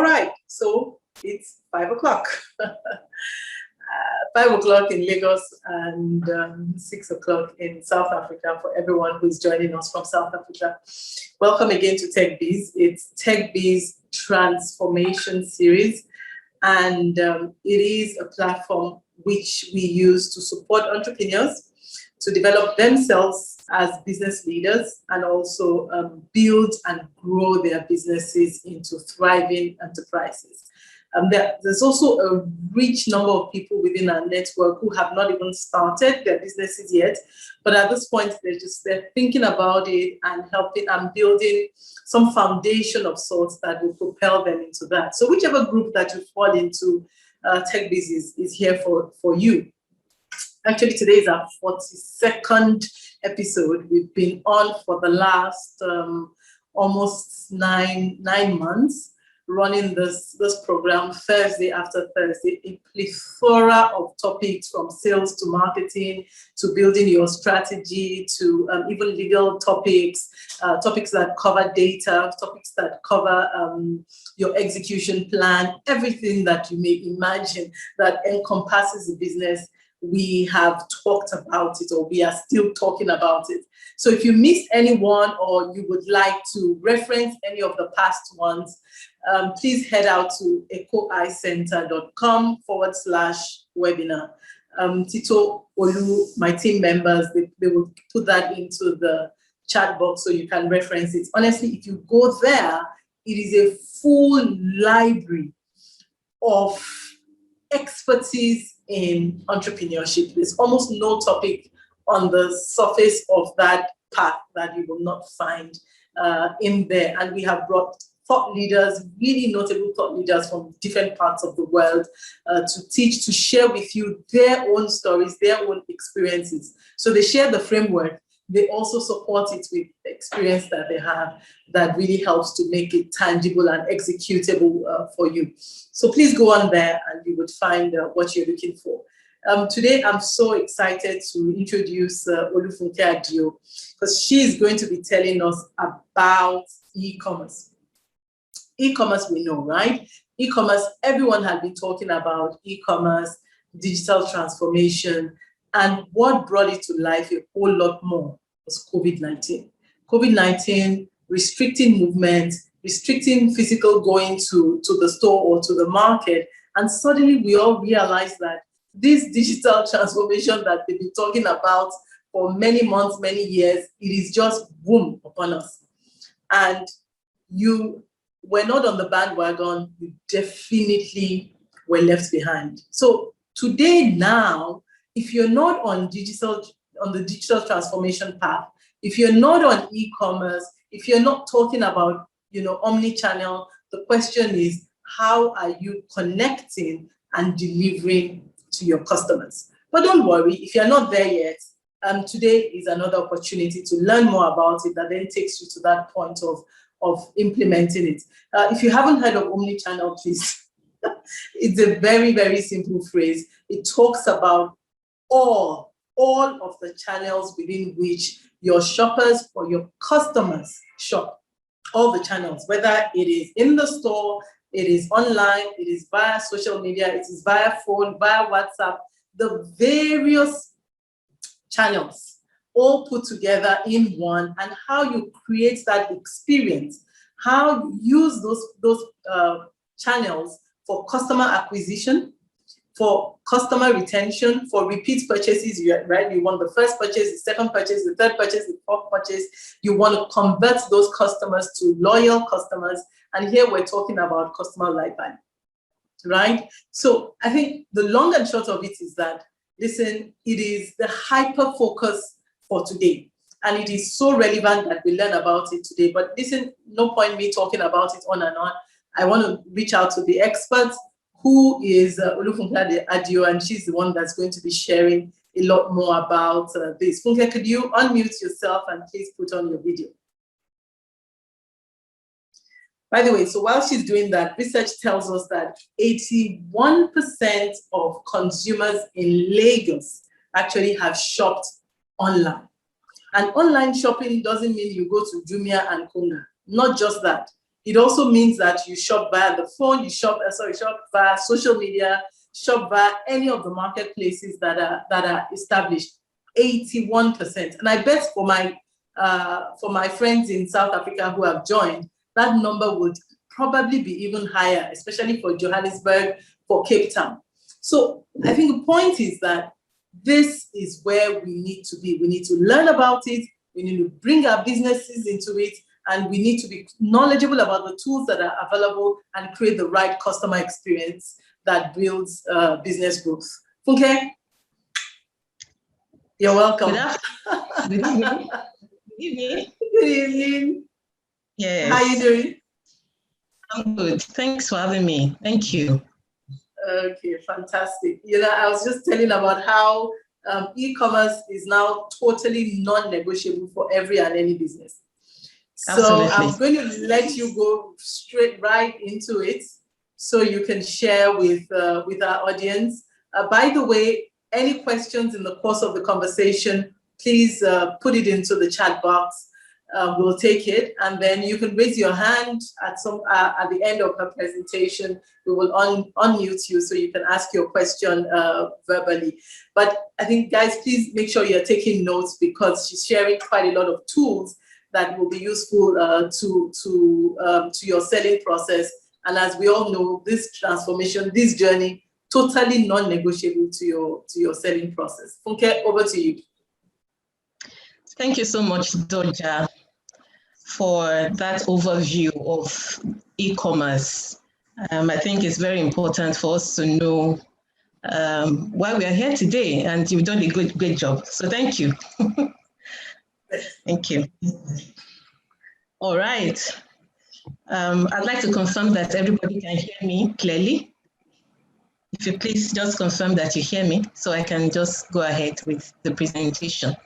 right, so it's 5 o'clock. 5 o'clock in Lagos and 6 o'clock in South Africa for everyone who's joining us from South Africa. Welcome again to TechBiz. It's TechBiz Transformation Series, and it is a platform which we use to support entrepreneurs to develop themselves as business leaders and also build and grow their businesses into thriving enterprises. There's also a rich number of people within our network who have not even started their businesses yet, but at this point they're thinking about it and helping and building some foundation of sorts that will propel them into that. So whichever group that you fall into, TechBiz is here for you. Actually, today is our 42nd episode. We've been on for the last almost nine months, running this program Thursday after Thursday, a plethora of topics from sales to marketing to building your strategy to even legal topics, topics that cover data, topics that cover your execution plan, everything that you may imagine that encompasses the business. We have talked about it, or we are still talking about it. So if you missed anyone or you would like to reference any of the past ones, please head out to ecoicecenter.com/webinar. Tito, Olu, my team members, they will put that into the chat box so you can reference it. Honestly, if you go there, it is a full library of expertise in entrepreneurship. There's almost no topic on the surface of that path that you will not find in there. And we have brought thought leaders, really notable thought leaders from different parts of the world to teach, to share with you their own stories, their own experiences. So they share the framework. They also support it with the experience that they have that really helps to make it tangible and executable for you. So please go on there and you would find what you're looking for. Today, I'm so excited to introduce Olufunke Adio because she's going to be telling us about e-commerce. E-commerce, we know, right? E-commerce, everyone has been talking about e-commerce, digital transformation, and what brought it to life a whole lot more was COVID-19. COVID-19 restricting movement, restricting physical going to the store or to the market. And suddenly we all realized that this digital transformation that they've been talking about for many months, many years, it is just boom upon us. And you were not on the bandwagon, you definitely were left behind. So today now, if you're not on the digital transformation path, if you're not on e-commerce, if you're not talking about, omni-channel, the question is, how are you connecting and delivering to your customers? But don't worry, if you're not there yet, today is another opportunity to learn more about it that then takes you to that point of implementing it. If you haven't heard of omni-channel, please, it's a very, very simple phrase. It talks about all of the channels within which your shoppers or your customers shop. All the channels, whether it is in the store, it is online, it is via social media, it is via phone, via WhatsApp, the various channels all put together in one, and how you create that experience, how you use those channels for customer acquisition, for customer retention, for repeat purchases, right? You want the first purchase, the second purchase, the third purchase, the fourth purchase. You want to convert those customers to loyal customers. And here we're talking about customer lifetime, right? So I think the long and short of it is that, listen, it is the hyper focus for today. And it is so relevant that we learn about it today. But listen, no point me talking about it on and on. I want to reach out to the experts, who is Olufunke Adio, and she's the one that's going to be sharing a lot more about this. Funke, could you unmute yourself and please put on your video? By the way, so while she's doing that, research tells us that 81% of consumers in Lagos actually have shopped online. And online shopping doesn't mean you go to Jumia and Konga. Not just that. It also means that you shop via the phone, you shop via social media, shop via any of the marketplaces that are established. 81%. And I bet for my friends in South Africa who have joined, that number would probably be even higher, especially for Johannesburg, for Cape Town. So I think the point is that this is where we need to be. We need to learn about it. We need to bring our businesses into it, and we need to be knowledgeable about the tools that are available and create the right customer experience that builds business growth. Okay? You're welcome. Good evening. Good evening. Good evening. Yes. How are you doing? I'm good. Thanks for having me. Thank you. Okay, fantastic. I was just telling about how e-commerce is now totally non-negotiable for every and any business. Absolutely. So I'm going to let you go straight right into it so you can share with our audience. By the way, any questions in the course of the conversation, please put it into the chat box. We'll take it, and then you can raise your hand at the end of her presentation. We will unmute you so you can ask your question verbally. But I think, guys, please make sure you're taking notes, because she's sharing quite a lot of tools that will be useful to your selling process. And as we all know, this transformation, this journey, totally non-negotiable to your selling process. Funke, over to you. Thank you so much, Doja, for that overview of e-commerce. I think it's very important for us to know why we are here today, and you've done a great job. So thank you. Thank you. All right. I'd like to confirm that everybody can hear me clearly. If you please just confirm that you hear me, so I can just go ahead with the presentation.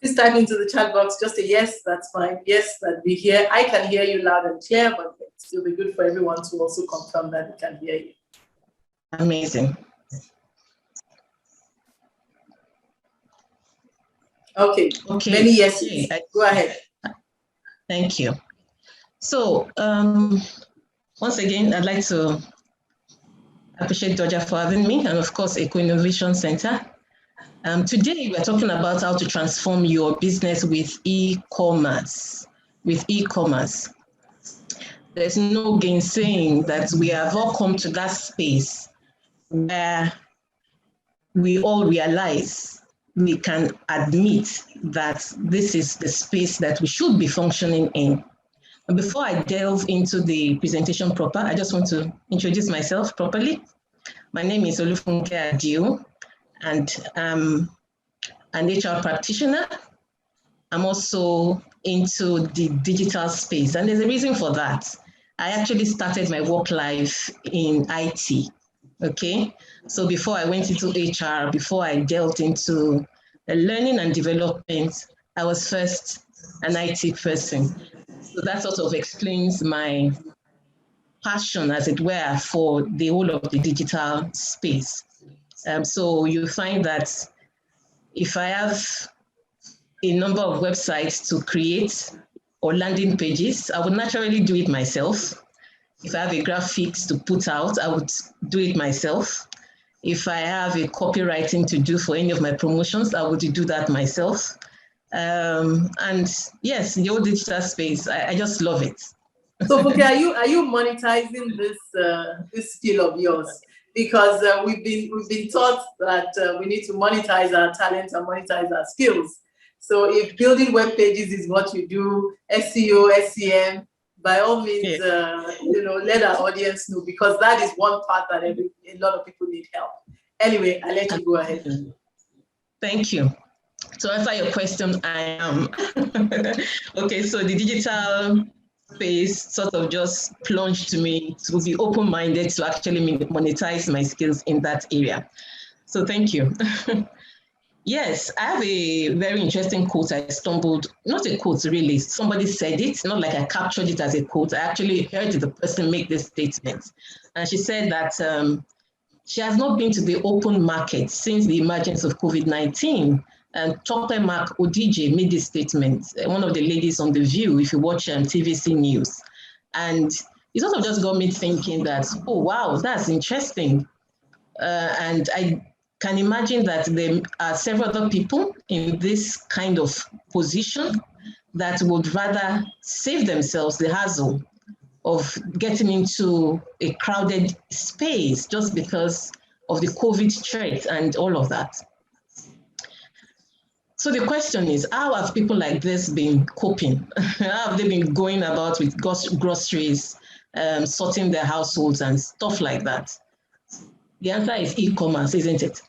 Please type into the chat box just a yes, that's fine. Yes, that we hear. I can hear you loud and clear, but it will be good for everyone to also confirm that we can hear you. Amazing. Okay. Many yeses. Okay. Go ahead. Thank you. So once again, I'd like to appreciate Doja for having me, and of course, Eco Innovation Center. Today, we're talking about how to transform your business with e-commerce. There's no gainsaying that we have all come to that space where we all realize, we can admit that this is the space that we should be functioning in. And before I delve into the presentation proper, I just want to introduce myself properly. My name is Olufunke Adio, and I'm an HR practitioner. I'm also into the digital space, and there's a reason for that. I actually started my work life in IT, okay? So before I went into HR, before I delved into learning and development, I was first an IT person. So that sort of explains my passion, as it were, for the whole of the digital space. So you find that if I have a number of websites to create or landing pages, I would naturally do it myself. If I have a graphics to put out, I would do it myself. If I have a copywriting to do for any of my promotions, I would do that myself. And yes, the old digital space, I just love it. So, Funke, are you monetizing this skill of yours? Because we've been taught that we need to monetize our talents and monetize our skills. So if building web pages is what you do, SEO, SEM, by all means, let our audience know, because that is one part that a lot of people need help. Anyway, I'll let you go ahead. Thank you. To answer your question, I am. Okay, so the digital space sort of just plunged me to be open-minded to actually monetize my skills in that area. So thank you. Yes, I have a very interesting quote. I stumbled, not a quote really, somebody said it, not like I captured it as a quote. I actually heard the person make this statement. And she said that she has not been to the open market since the emergence of COVID-19. And Tope Mark Odije made this statement, one of the ladies on The View, if you watch TVC News. And it sort of just got me thinking that, oh, wow, that's interesting. And I can imagine that there are several other people in this kind of position that would rather save themselves the hassle of getting into a crowded space just because of the COVID threat and all of that. So the question is, how have people like this been coping? How have they been going about with groceries, sorting their households and stuff like that? The answer is e-commerce, isn't it?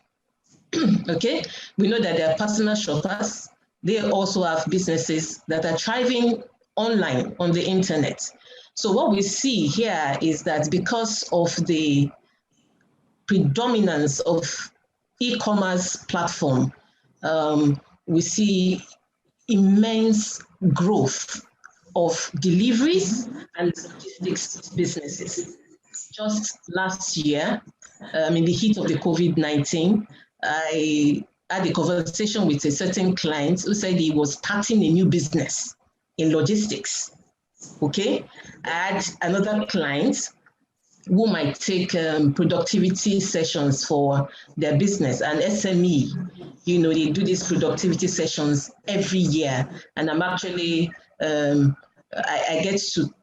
Okay, we know that there are personal shoppers. They also have businesses that are thriving online on the internet. So what we see here is that because of the predominance of e-commerce platform, we see immense growth of deliveries and logistics businesses. Just last year, in the heat of the COVID-19, I had a conversation with a certain client who said he was starting a new business in logistics. Okay, I had another client who might take productivity sessions for their business, an SME. You know, they do these productivity sessions every year, and I'm actually, I get to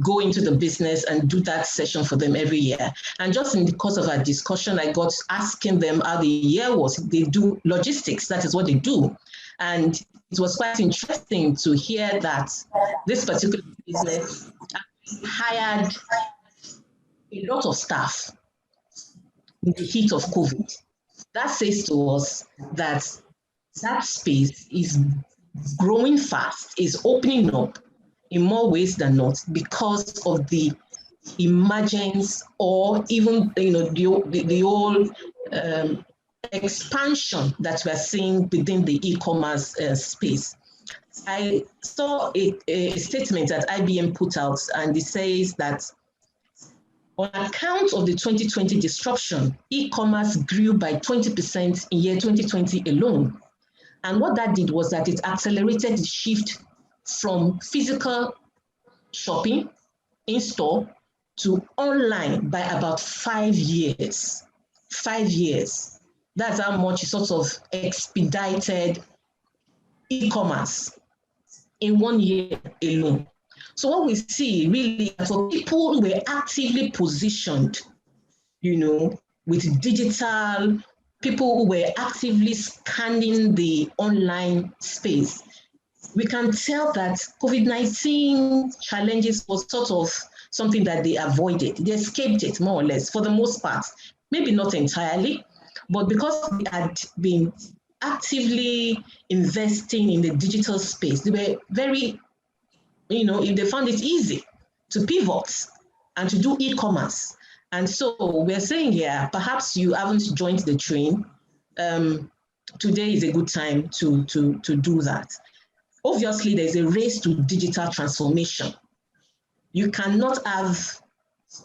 go into the business and do that session for them every year. And just in the course of our discussion, I got asking them how the year was. They do logistics, that is what they do. And it was quite interesting to hear that this particular business hired a lot of staff in the heat of COVID. That says to us that that space is growing fast, is opening up in more ways than not because of the emergence or even the whole expansion that we're seeing within the e-commerce space. I saw a statement that IBM put out, and it says that on account of the 2020 disruption, e-commerce grew by 20% in year 2020 alone. And what that did was that it accelerated the shift from physical shopping in store to online by about 5 years. 5 years. That's how much it sort of expedited e-commerce in 1 year alone. So what we see really for people who were actively positioned, with digital, people who were actively scanning the online space, we can tell that COVID-19 challenges was sort of something that they avoided. They escaped it more or less for the most part, maybe not entirely, but because they had been actively investing in the digital space, they were very, they found it easy to pivot and to do e-commerce. And so we're saying here, perhaps you haven't joined the train. Today is a good time to do that. Obviously, there's a race to digital transformation. You cannot have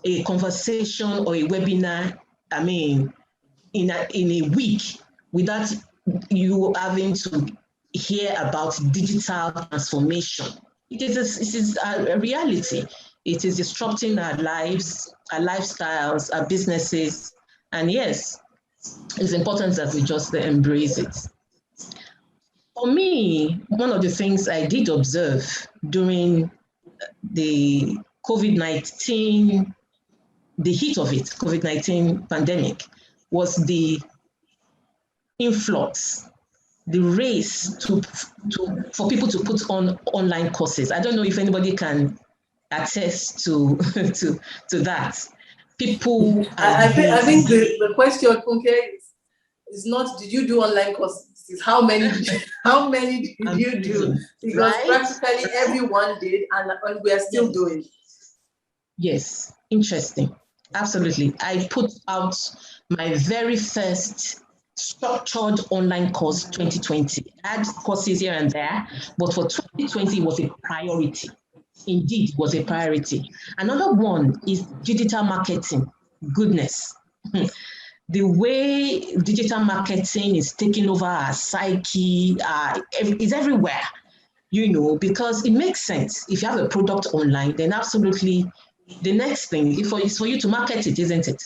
a conversation or a webinar, in a week without you having to hear about digital transformation. It is a reality. It is disrupting our lives, our lifestyles, our businesses. And yes, it's important that we just embrace it. For me, one of the things I did observe during the COVID-19, the heat of it, COVID-19 pandemic, was the influx, the race for people to put on online courses. I don't know if anybody can attest to that. People. I think the question, Funke, is not did you do online courses? It's how many did you do? Because practically everyone did, and we are still doing. Yes, interesting. Absolutely. I put out my very first structured online course 2020. I had courses here and there, but for 2020 it was a priority. Indeed, it was a priority. Another one is digital marketing. Goodness. The way digital marketing is taking over our psyche is everywhere. because it makes sense. If you have a product online, then absolutely the next thing is for you to market it, isn't it?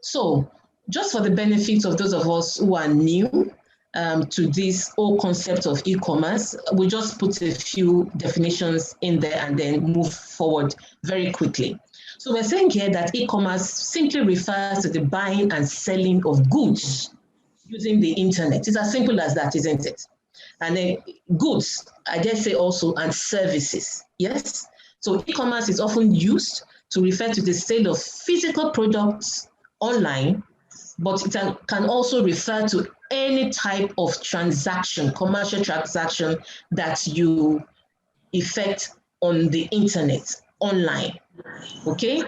So just for the benefit of those of us who are new to this whole concept of e-commerce, we just put a few definitions in there and then move forward very quickly. So we're saying here that e-commerce simply refers to the buying and selling of goods using the internet. It's as simple as that, isn't it? And then goods, I dare say also, and services, yes? So e-commerce is often used to refer to the sale of physical products online, but it can also refer to any type of transaction, commercial transaction that you effect on the internet, online, okay?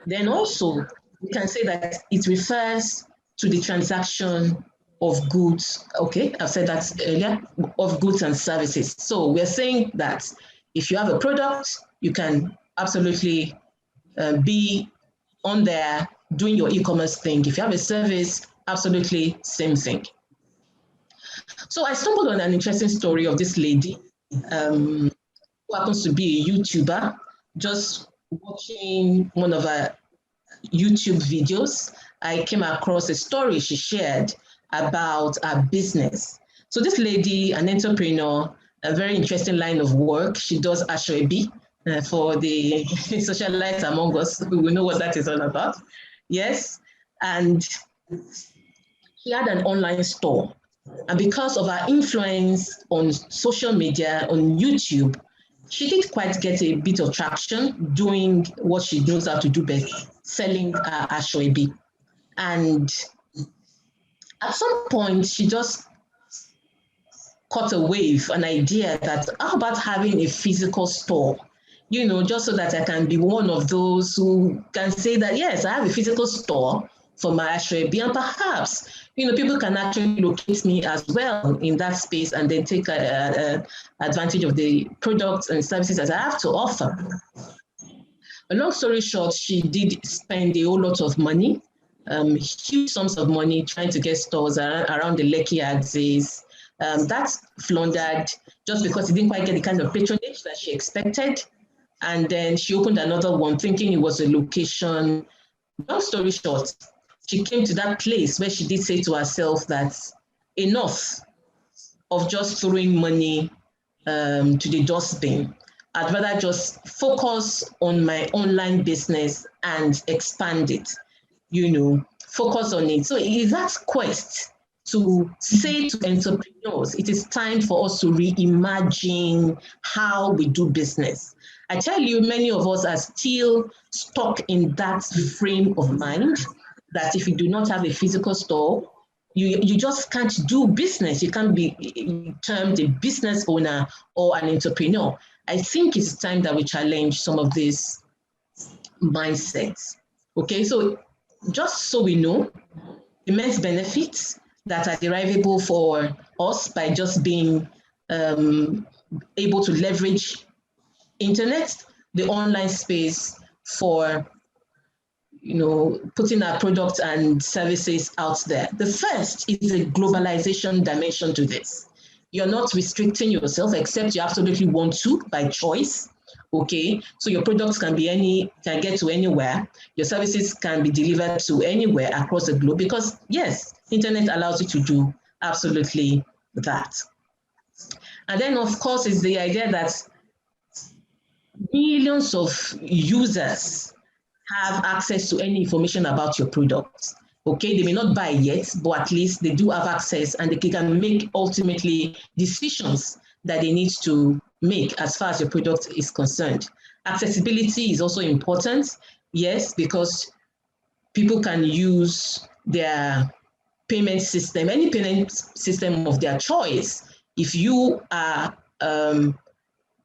Then also, we can say that it refers to the transaction of goods, okay, I've said that earlier, of goods and services. So we're saying that if you have a product, you can absolutely be on there doing your e-commerce thing. If you have a service, absolutely same thing. So I stumbled on an interesting story of this lady who happens to be a YouTuber, just watching one of her YouTube videos. I came across a story she shared about her business. So this lady, an entrepreneur, a very interesting line of work. She does Ashwebi. For the socialites among us who will know what that is all about. Yes, and she had an online store. And because of her influence on social media, on YouTube, she did quite get a bit of traction doing what she knows how to do best, selling Ashwebi. And at some point, she just caught a wave, an idea that how about having a physical store? Just so that I can be one of those who can say that, yes, I have a physical store for my Ashwebi, and perhaps, people can actually locate me as well in that space and then take advantage of the products and services that I have to offer. A long story short, she did spend a whole lot of money, huge sums of money trying to get stores around the Lekki axis. That floundered just because it didn't quite get the kind of patronage that she expected. And then she opened another one thinking it was a location. Long story short, she came to that place where she did say to herself that enough of just throwing money to the dustbin. I'd rather just focus on my online business and expand it, focus on it. So it is that quest to say to entrepreneurs, it is time for us to reimagine how we do business. I tell you, many of us are still stuck in that frame of mind that if you do not have a physical store, you just can't do business. You can't be termed a business owner or an entrepreneur. I think it's time that we challenge some of these mindsets. Okay, so just so we know, immense benefits that are derivable for us by just being able to leverage internet, the online space for putting our products and services out there. The first is a globalization dimension to this. You're not restricting yourself except you absolutely want to by choice. Okay, so your products can get to anywhere. Your services can be delivered to anywhere across the globe because yes, internet allows you to do absolutely that. And then of course is the idea that millions of users have access to any information about your products. Okay, they may not buy yet, but at least they do have access and they can make ultimately decisions that they need to make as far as your product is concerned. Accessibility is also important, yes, because people can use their payment system, any payment system of their choice. If you are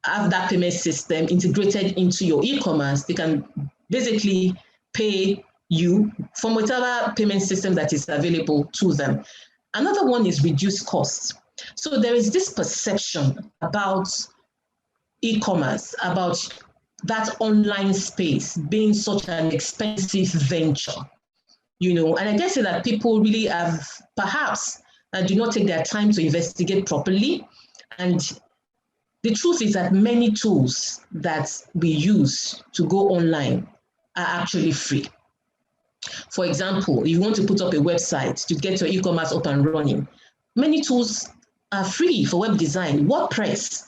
have that payment system integrated into your e-commerce, they can basically pay you from whatever payment system that is available to them. Another one is reduced costs. So there is this perception about e-commerce, about that online space being such an expensive venture, and I dare say that people really have perhaps do not take their time to investigate properly. And The truth is that many tools that we use to go online are actually free. For example, if you want to put up a website to get your e-commerce up and running, many tools are free for web design. WordPress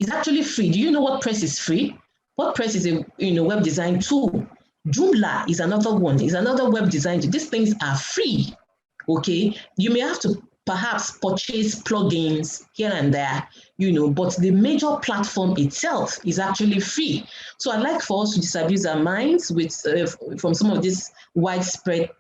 is actually free. Do you know WordPress is free? WordPress is a web design tool. Joomla is another one, is another web design tool. These things are free, okay? You may have to perhaps purchase plugins here and there, but the major platform itself is actually free. So I'd like for us to disabuse our minds with from some of this widespread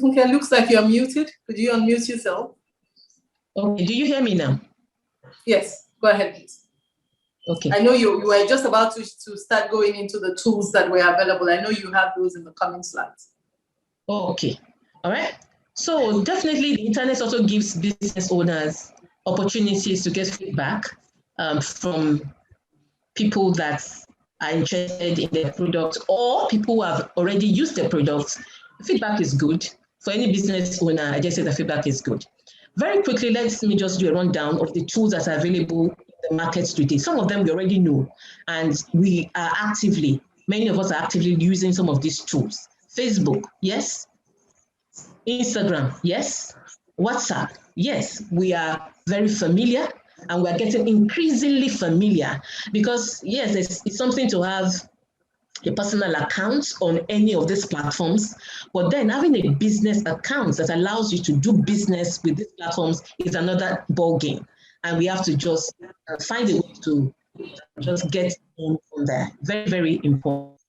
Okay, looks like you're muted. Could you unmute yourself? Okay, do you hear me now? Yes, go ahead, please. Okay. I know you were just about to start going into the tools that were available. I know you have those in the coming slides. Oh, okay. All right. So definitely the internet also gives business owners opportunities to get feedback from people that are interested in their product or people who have already used the product. Feedback is good. For any business owner, I just say the feedback is good. Very quickly, let me just do a rundown of the tools that are available in the market today. Some of them we already know, and we are many of us are actively using some of these tools. Facebook, yes. Instagram, yes. WhatsApp, yes. We are very familiar, and we're getting increasingly familiar because, yes, it's something to have a personal account on any of these platforms, but then having a business account that allows you to do business with these platforms is another ball game, and we have to just find a way to just get in from there. Very, very important.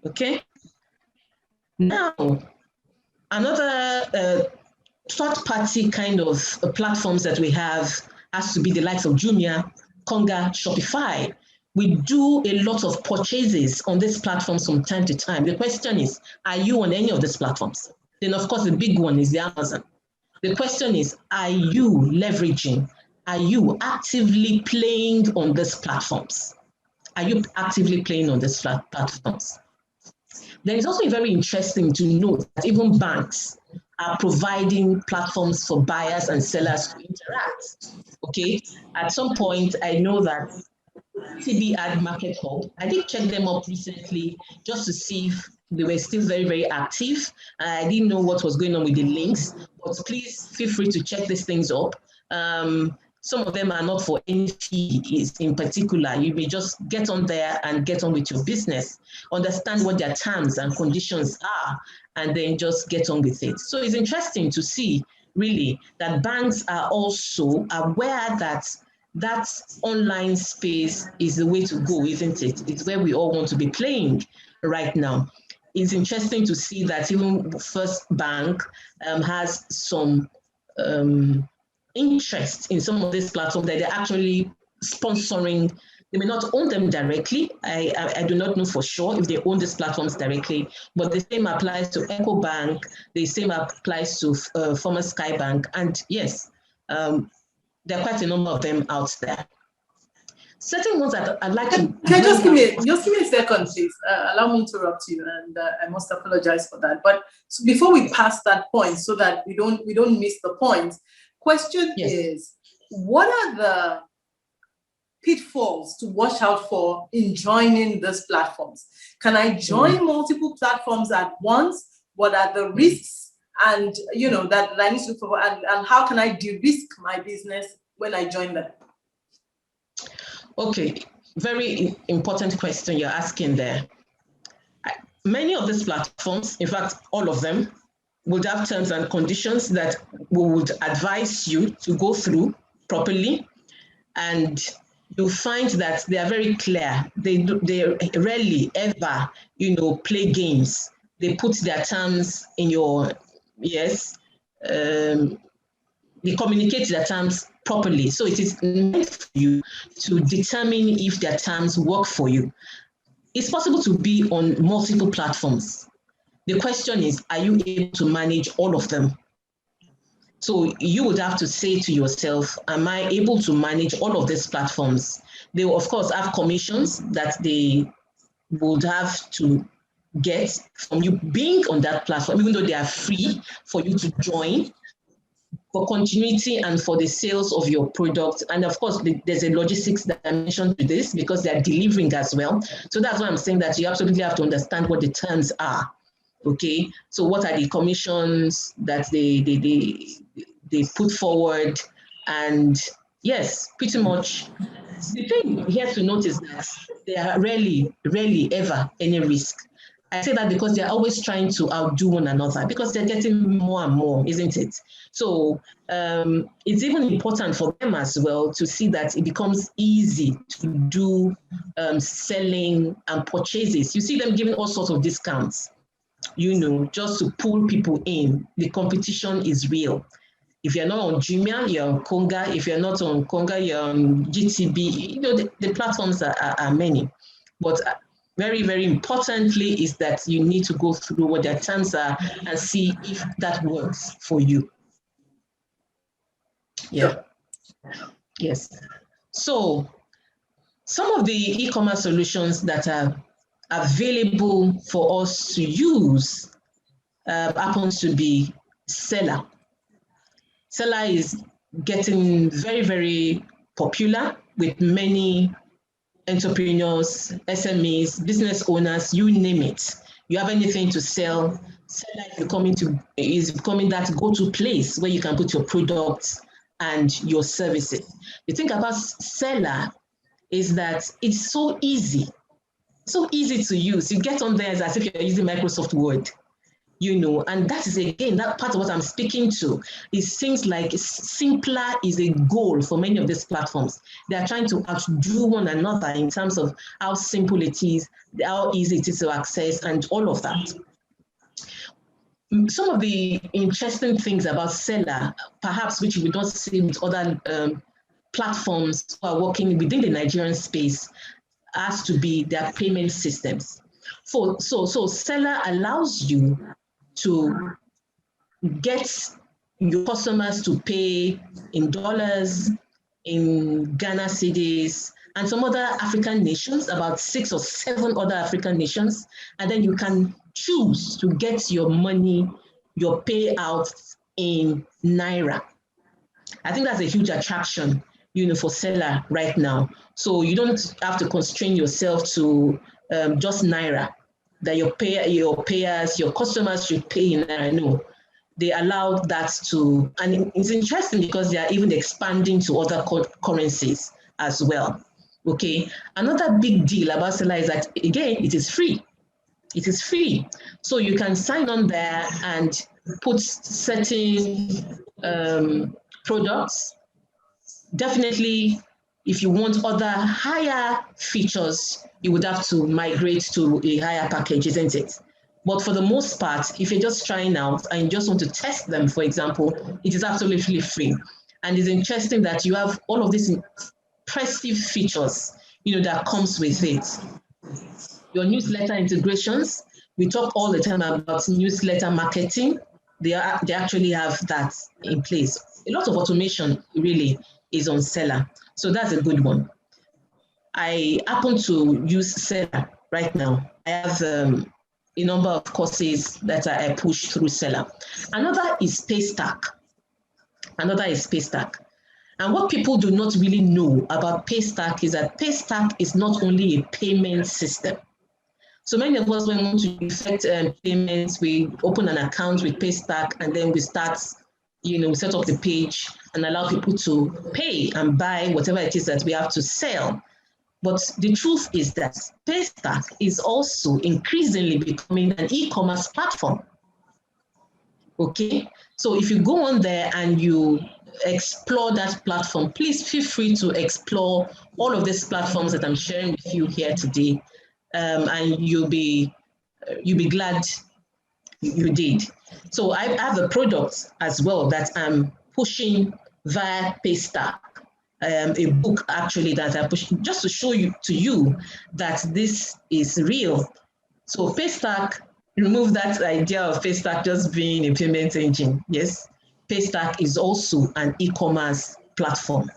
Okay. Now, another third-party kind of platforms that we have has to be the likes of Jumia, Konga, Shopify. We do a lot of purchases on these platforms from time to time. The question is, are you on any of these platforms? Then, of course, the big one is the Amazon. The question is, are you leveraging? Are you actively playing on these platforms? Are you actively playing on these platforms? Then it's also very interesting to note that even banks are providing platforms for buyers and sellers to interact. Okay, at some point, I know that TB Ad Market Hub, I did check them up recently just to see if they were still very, very active. I didn't know what was going on with the links, but please feel free to check these things up. Some of them are not for any fee in particular. You may just get on there and get on with your business, understand what their terms and conditions are, and then just get on with it. So it's interesting to see, really, that banks are also aware that that online space is the way to go, isn't it? It's where we all want to be playing right now. It's interesting to see that even First Bank has some interest in some of these platforms that they're actually sponsoring. They may not own them directly. I do not know for sure if they own these platforms directly, but the same applies to EcoBank, the same applies to former Skybank, and yes, there are quite a number of them out there. Certain ones that I'd like to... Can just give me a second, please. Allow me to interrupt you, and I must apologize for that. But so before we pass that point, so that we don't miss the point, question is, what are the pitfalls to watch out for in joining these platforms? Can I join multiple platforms at once? What are the risks and that I need to look for, and how can I de-risk my business when I join them? Okay, very important question you're asking there. Many of these platforms, in fact, all of them, would have terms and conditions that we would advise you to go through properly, and you'll find that they are very clear. They rarely ever, play games. They put their terms in your, they communicate their terms properly. So it is meant for you to determine if their terms work for you. It's possible to be on multiple platforms. The question is, are you able to manage all of them? So you would have to say to yourself, am I able to manage all of these platforms? They will, of course, have commissions that they would have to get from you being on that platform, even though they are free for you to join, for continuity and for the sales of your product. And of course, there's a logistics dimension to this because they are delivering as well. So that's why I'm saying that you absolutely have to understand what the terms are. Okay, so what are the commissions that they put forward? And yes, pretty much the thing here to note is that there are rarely ever any risk. I say that because they're always trying to outdo one another because they're getting more and more, isn't it? So it's even important for them as well to see that it becomes easy to do selling and purchases. You see them giving all sorts of discounts, just to pull people in. The competition is real. If you're not on Jumia, you're on Konga. If you're not on Konga, you're on GTB. The platforms are many. But very, very importantly is that you need to go through what their terms are and see if that works for you. Yeah. Yes. So some of the e-commerce solutions that are available for us to use happens to be Seller. Seller is getting very, very popular with many entrepreneurs, SMEs, business owners, you name it. You have anything to sell, Seller is becoming that go-to place where you can put your products and your services. The thing about Seller is that it's so easy to use. You get on there as if you're using Microsoft Word. And that is, again, that part of what I'm speaking to is things like simpler is a goal for many of these platforms. They are trying to outdo one another in terms of how simple it is, how easy it is to access, and all of that. Some of the interesting things about Seller, perhaps which we don't see with other platforms who are working within the Nigerian space, has to be their payment systems. So Seller allows you to get your customers to pay in dollars, in Ghana cedis, and some other African nations, about 6 or 7 other African nations. And then you can choose to get your money, your payout in Naira. I think that's a huge attraction, for Seller right now. So you don't have to constrain yourself to just Naira, that your payers, your customers should pay in Naira. No, they allow that to, and it's interesting because they are even expanding to other currencies as well. Okay, another big deal about Seller is that, again, it is free. It is free. So you can sign on there and put certain products. Definitely, if you want other higher features, you would have to migrate to a higher package, isn't it? But for the most part, if you're just trying out and you just want to test them, for example, it is absolutely free. And it's interesting that you have all of these impressive features, that comes with it. Your newsletter integrations, we talk all the time about newsletter marketing. They actually have that in place. A lot of automation really is on Seller. So that's a good one. I happen to use Seller right now. I have a number of courses that I push through Seller. Another is Paystack. And what people do not really know about Paystack is that Paystack is not only a payment system. So many of us, when we want to effect payments, we open an account with Paystack and then we start, set up the page and allow people to pay and buy whatever it is that we have to sell. But the truth is that Paystack is also increasingly becoming an e-commerce platform. Okay, so if you go on there and you explore that platform, please feel free to explore all of these platforms that I'm sharing with you here today. And you'll be glad you did. So I have a product as well that I'm pushing via Paystack, a book actually that I push just to show to you that this is real. So Paystack, remove that idea of Paystack just being a payment engine. Yes, Paystack is also an e-commerce platform.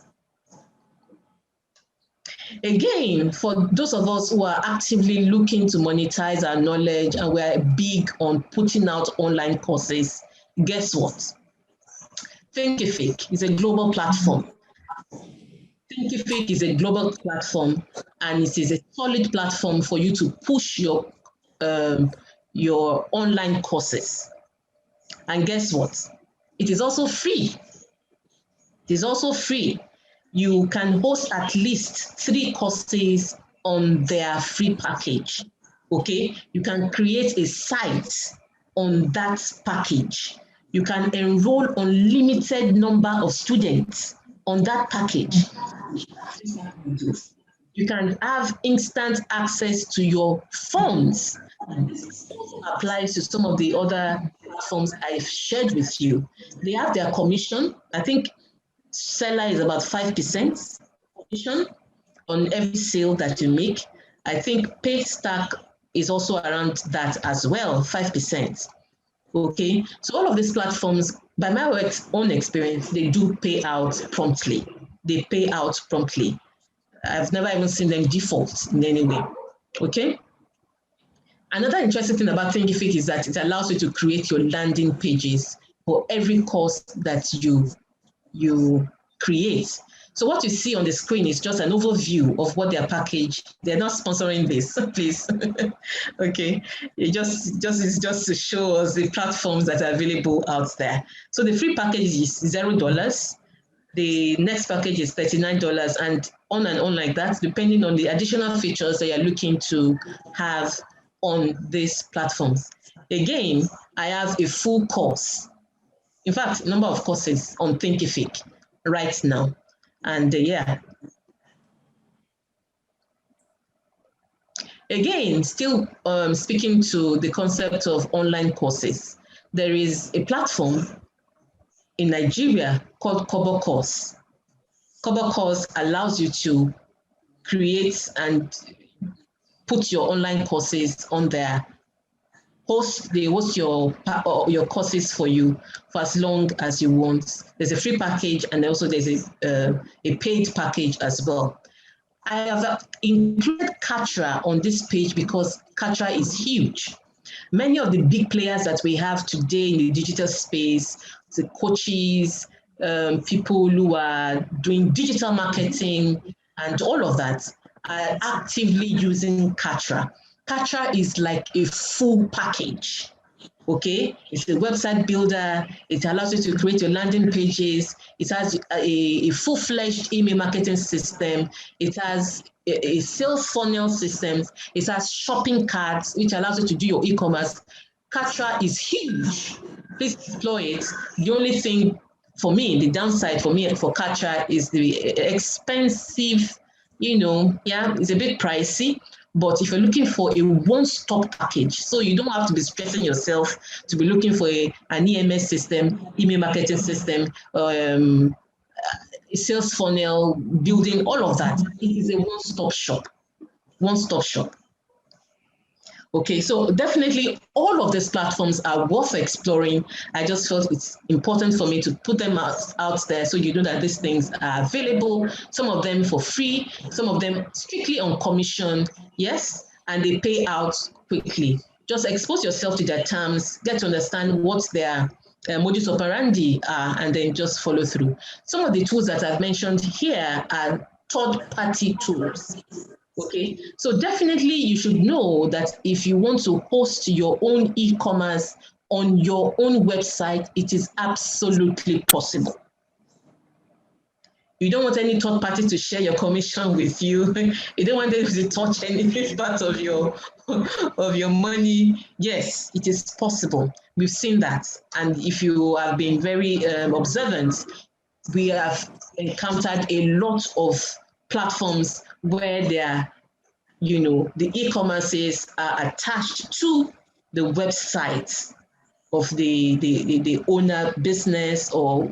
Again, for those of us who are actively looking to monetize our knowledge and we're big on putting out online courses, guess what? Thinkific is a global platform. Thinkific is a global platform, and it is a solid platform for you to push your online courses. And guess what? It is also free. It is also free. You can host at least 3 courses on their free package. Okay, you can create a site on that package. You can enroll unlimited number of students on that package. You can have instant access to your funds. This applies to some of the other platforms I've shared with you. They have their commission. I think seller is about 5% commission on every sale that you make. I think Paystack is also around that as well, 5%. Okay, so all of these platforms, by my own experience, they do pay out promptly. They pay out promptly. I've never even seen them default in any way. Okay. Another interesting thing about Thinkific is that it allows you to create your landing pages for every course that you create. So what you see on the screen is just an overview of what their package. They're not sponsoring this, please. Okay, it just to show us the platforms that are available out there. So the free package is $0. The next package is $39, and on like that, depending on the additional features that you're looking to have on these platforms. Again, I have a full course. In fact, number of courses on Thinkific right now. And yeah. Again, still speaking to the concept of online courses, there is a platform in Nigeria called Course. Course allows you to create and put your online courses on there. They host your courses for you for as long as you want. There's a free package, and also there's a paid package as well. I have included Katra on this page because Katra is huge. Many of the big players that we have today in the digital space, the coaches, people who are doing digital marketing and all of that, are actively using Katra. Katra is like a full package. Okay, it's a website builder. It allows you to create your landing pages. It has a full-fledged email marketing system. It has a sales funnel system. It has shopping carts, which allows you to do your e-commerce. Katra is huge. Please explore it. The only thing for me, the downside for me for Katra is the expensive, it's a bit pricey. But if you're looking for a one-stop package, so you don't have to be stressing yourself to be looking for an EMS system, email marketing system, a sales funnel, building, all of that. It is a one-stop shop. One-stop shop. Okay, so definitely all of these platforms are worth exploring. I just felt it's important for me to put them out there so you know that these things are available, some of them for free, some of them strictly on commission, yes, and they pay out quickly. Just expose yourself to their terms, get to understand what their modus operandi are, and then just follow through. Some of the tools that I've mentioned here are third-party tools. Okay, so definitely you should know that if you want to host your own e-commerce on your own website, it is absolutely possible. You don't want any third party to share your commission with you. You don't want them to touch any part of your money. Yes, it is possible. We've seen that. And if you have been very observant, we have encountered a lot of platforms where the e-commerces are attached to the website of the owner business or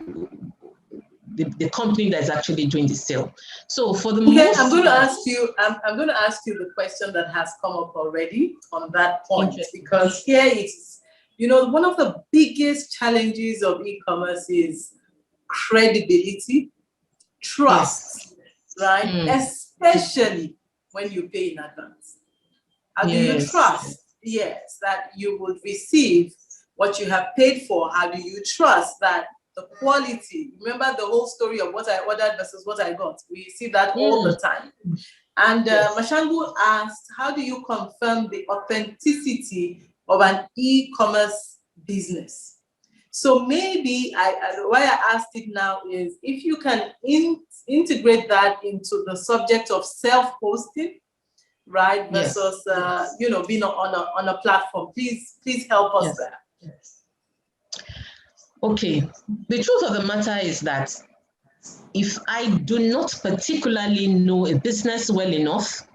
the company that's actually doing the sale. So for the most I'm going to ask you the question that has come up already on that point, because here it's You know, one of the biggest challenges of e-commerce is credibility, Yes. trust, right? Especially when you pay in advance. How do you Yes. trust? Yes, that you would receive what you have paid for. How do you trust that the quality? Remember the whole story of what I ordered versus what I got. We see that all the time. And Yes. Mashangu asked, how do you confirm the authenticity of an e-commerce business? So maybe why I asked it now is if you can integrate that into the subject of self-hosting, right, versus Yes. you know, being on a platform. Please help us there. Yes. Okay. The truth of the matter is that if I do not particularly know a business well enough,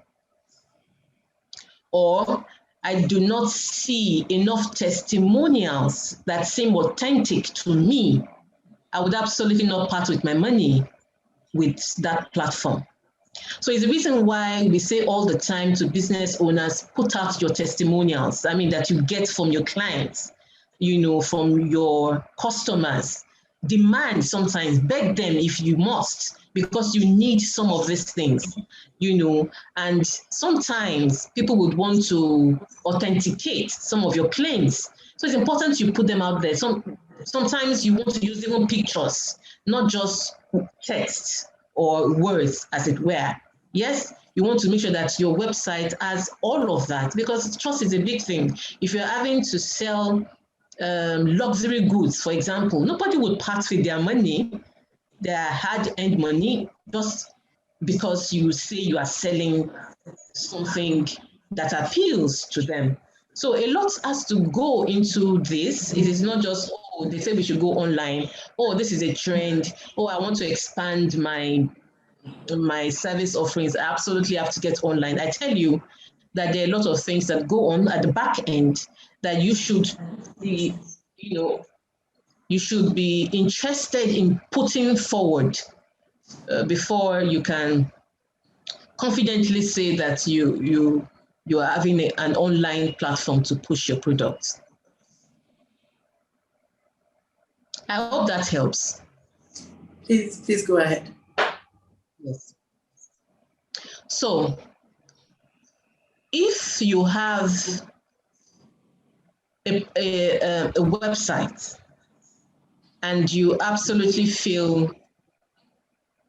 or I do not see enough testimonials that seem authentic to me, I would absolutely not part with my money with that platform. So it's the reason why we say all the time to business owners, put out your testimonials. I mean, that you get from your clients, you know, from your customers. Demand sometimes, beg them if you must, because you need some of these things, you know. And sometimes people would want to authenticate some of your claims. So it's important you put them out there. Sometimes you want to use even pictures, not just text or words, as it were. Yes, you want to make sure that your website has all of that, because trust is a big thing. If you're having to sell luxury goods, for example, nobody would part with their money, their hard-earned money, just because you say you are selling something that appeals to them. So a lot has to go into this. It is not just, oh, they say we should go online. Oh, this is a trend. Oh, I want to expand my service offerings. I absolutely have to get online. I tell you that there are a lot of things that go on at the back end that you should be, you know, you should be interested in putting forward before you can confidently say that you are having an online platform to push your products. I hope that helps. Please go ahead. Yes. So if you have a website and you absolutely feel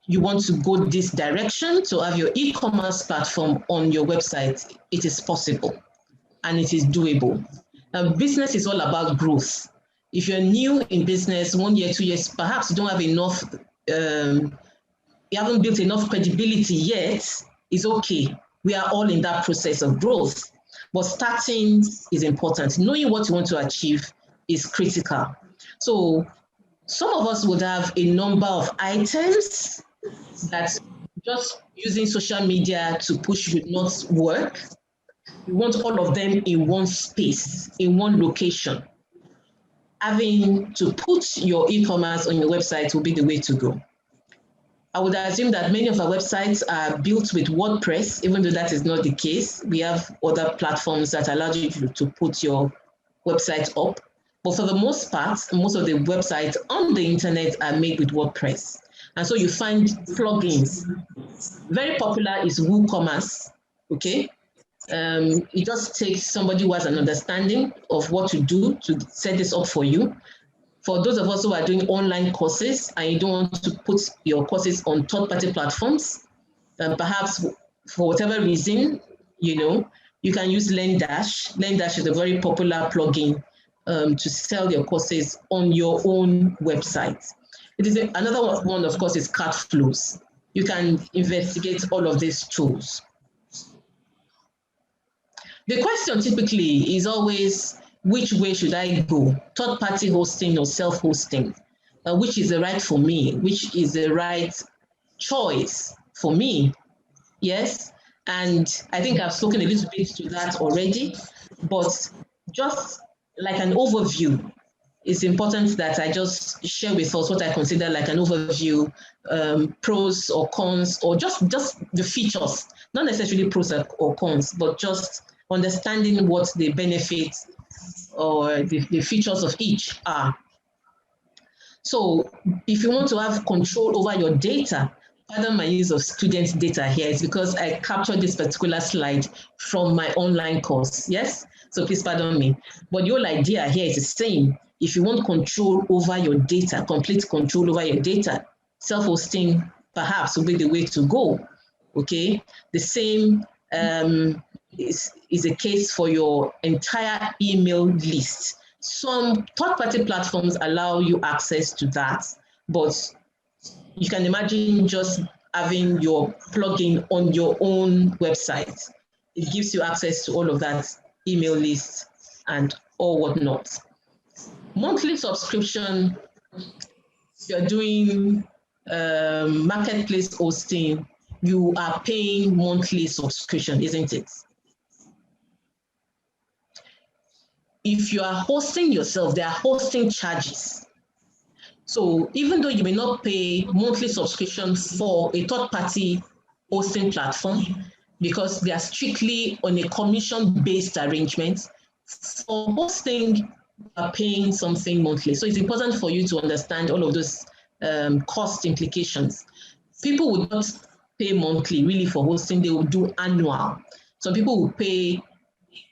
you want to go this direction to have your e-commerce platform on your website, it is possible and it is doable. Business is all about growth. If you're new in business, 1 year, 2 years, perhaps you don't have enough, you haven't built enough credibility yet, it's okay. We are all in that process of growth. But starting is important. Knowing what you want to achieve is critical. So some of us would have a number of items that just using social media to push would not work. You want all of them in one space, in one location. Having to put your e-commerce on your website will be the way to go. I would assume that many of our websites are built with WordPress, even though that is not the case. We have other platforms that allow you to put your website up. But for the most part, most of the websites on the internet are made with WordPress. And so you find plugins. Very popular is WooCommerce, okay? It just takes somebody who has an understanding of what to do to set this up for you. For those of us who are doing online courses and you don't want to put your courses on third-party platforms, perhaps for whatever reason, you know, you can use LearnDash. LearnDash is a very popular plugin to sell your courses on your own website. It is another one, of course, is Cartflows. You can investigate all of these tools. The question typically is always, which way should I go? Third-party hosting or self-hosting? Which is the right for me? Which is the right choice for me? Yes, and I think I've spoken a little bit to that already, but just like an overview, it's important that I just share with us what I consider like an overview, pros or cons, or just the features, not necessarily pros or cons, but just understanding what the benefits or the features of each are. So if you want to have control over your data, pardon my use of student data here, is because I captured this particular slide from my online course, yes? So please pardon me. But the whole idea here is the same. If you want control over your data, complete control over your data, self-hosting perhaps will be the way to go, okay? The same is a case for your entire email list. Some third-party platforms allow you access to that, but you can imagine just having your plugin on your own website. It gives you access to all of that email list and all whatnot. Monthly subscription, if you're doing marketplace hosting, you are paying monthly subscription, isn't it? If you are hosting yourself, there are hosting charges. So even though you may not pay monthly subscription for a third-party hosting platform, because they are strictly on a commission-based arrangement, for hosting, you are paying something monthly. So it's important for you to understand all of those cost implications. People would not pay monthly really for hosting, they will do annual. Some people will pay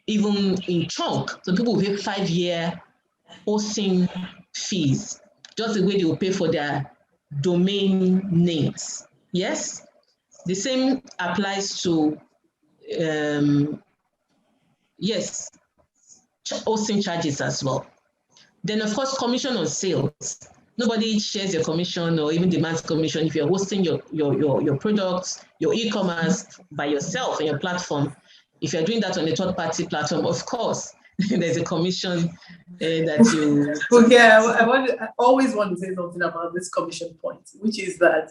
even in chunk. Some people will pay 5-year hosting fees, just the way they will pay for their domain names. Yes? The same applies to, yes, hosting charges as well. Then, of course, commission on sales. Nobody shares your commission or even demands commission if you're hosting your products, your e-commerce by yourself and your platform. If you're doing that on a third-party platform, of course, there's a commission that you... Okay, I always want to say something about this commission point, which is that,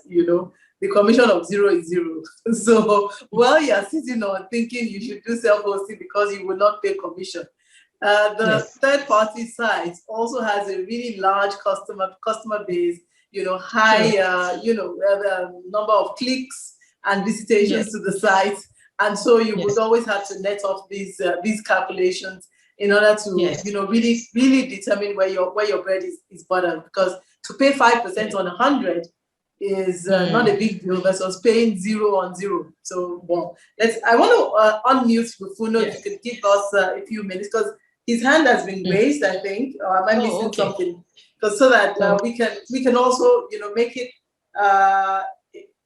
the commission of 0 is 0. So while you're sitting on thinking you should do self-hosting because you will not pay commission, the third-party site also has a really large customer base, high, the number of clicks and visitations to the site. And so you would always have to net off these calculations in order to, really, really determine where your bread is buttered. Because to pay 5% on 100 is not a big deal versus paying 0 on 0. So, well, I want to unmute Bufuno. If you could give us a few minutes, because his hand has been raised, I think. Or am I missing something? Because so that we can also, make it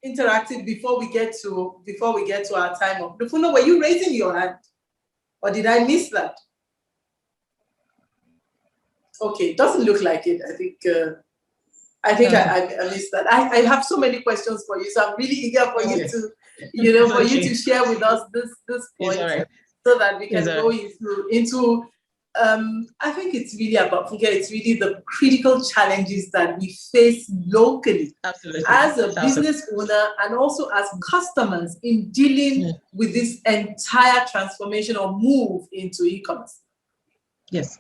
interactive before we get to our time up. Bufuno, were you raising your hand, or did I miss that? Okay, it doesn't look like it. I think I missed that. I have so many questions for you, so I'm really eager for you to, you to share with us this point, so that we can go into. I think it's really about, it's really the critical challenges that we face locally as a business owner and also as customers in dealing with this entire transformation or move into e-commerce. Yes.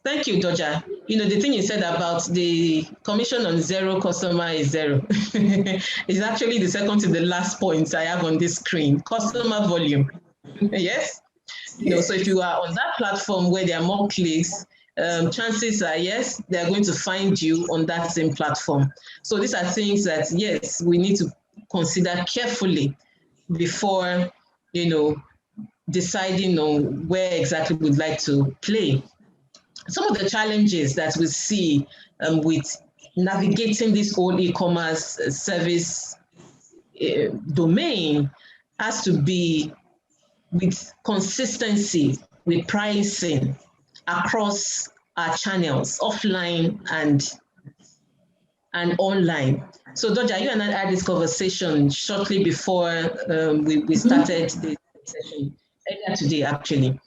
Thank you, Doja. The thing you said about the commission on 0 customer is 0 is actually the second to the last point I have on this screen, customer volume. Yes? So if you are on that platform where there are more clicks, chances are, yes, they are going to find you on that same platform. So these are things that, yes, we need to consider carefully before, deciding on where exactly we'd like to play. Some of the challenges that we see with navigating this whole e-commerce service domain has to be with consistency, with pricing across our channels, offline and online. So Doja, you and I had this conversation shortly before we started the session, earlier today actually.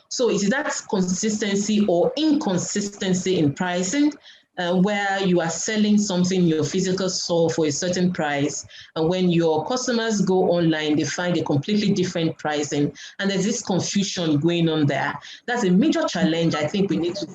So is that consistency or inconsistency in pricing, where you are selling something in your physical store for a certain price, and when your customers go online, they find a completely different pricing, and there's this confusion going on there. That's a major challenge I think we need to,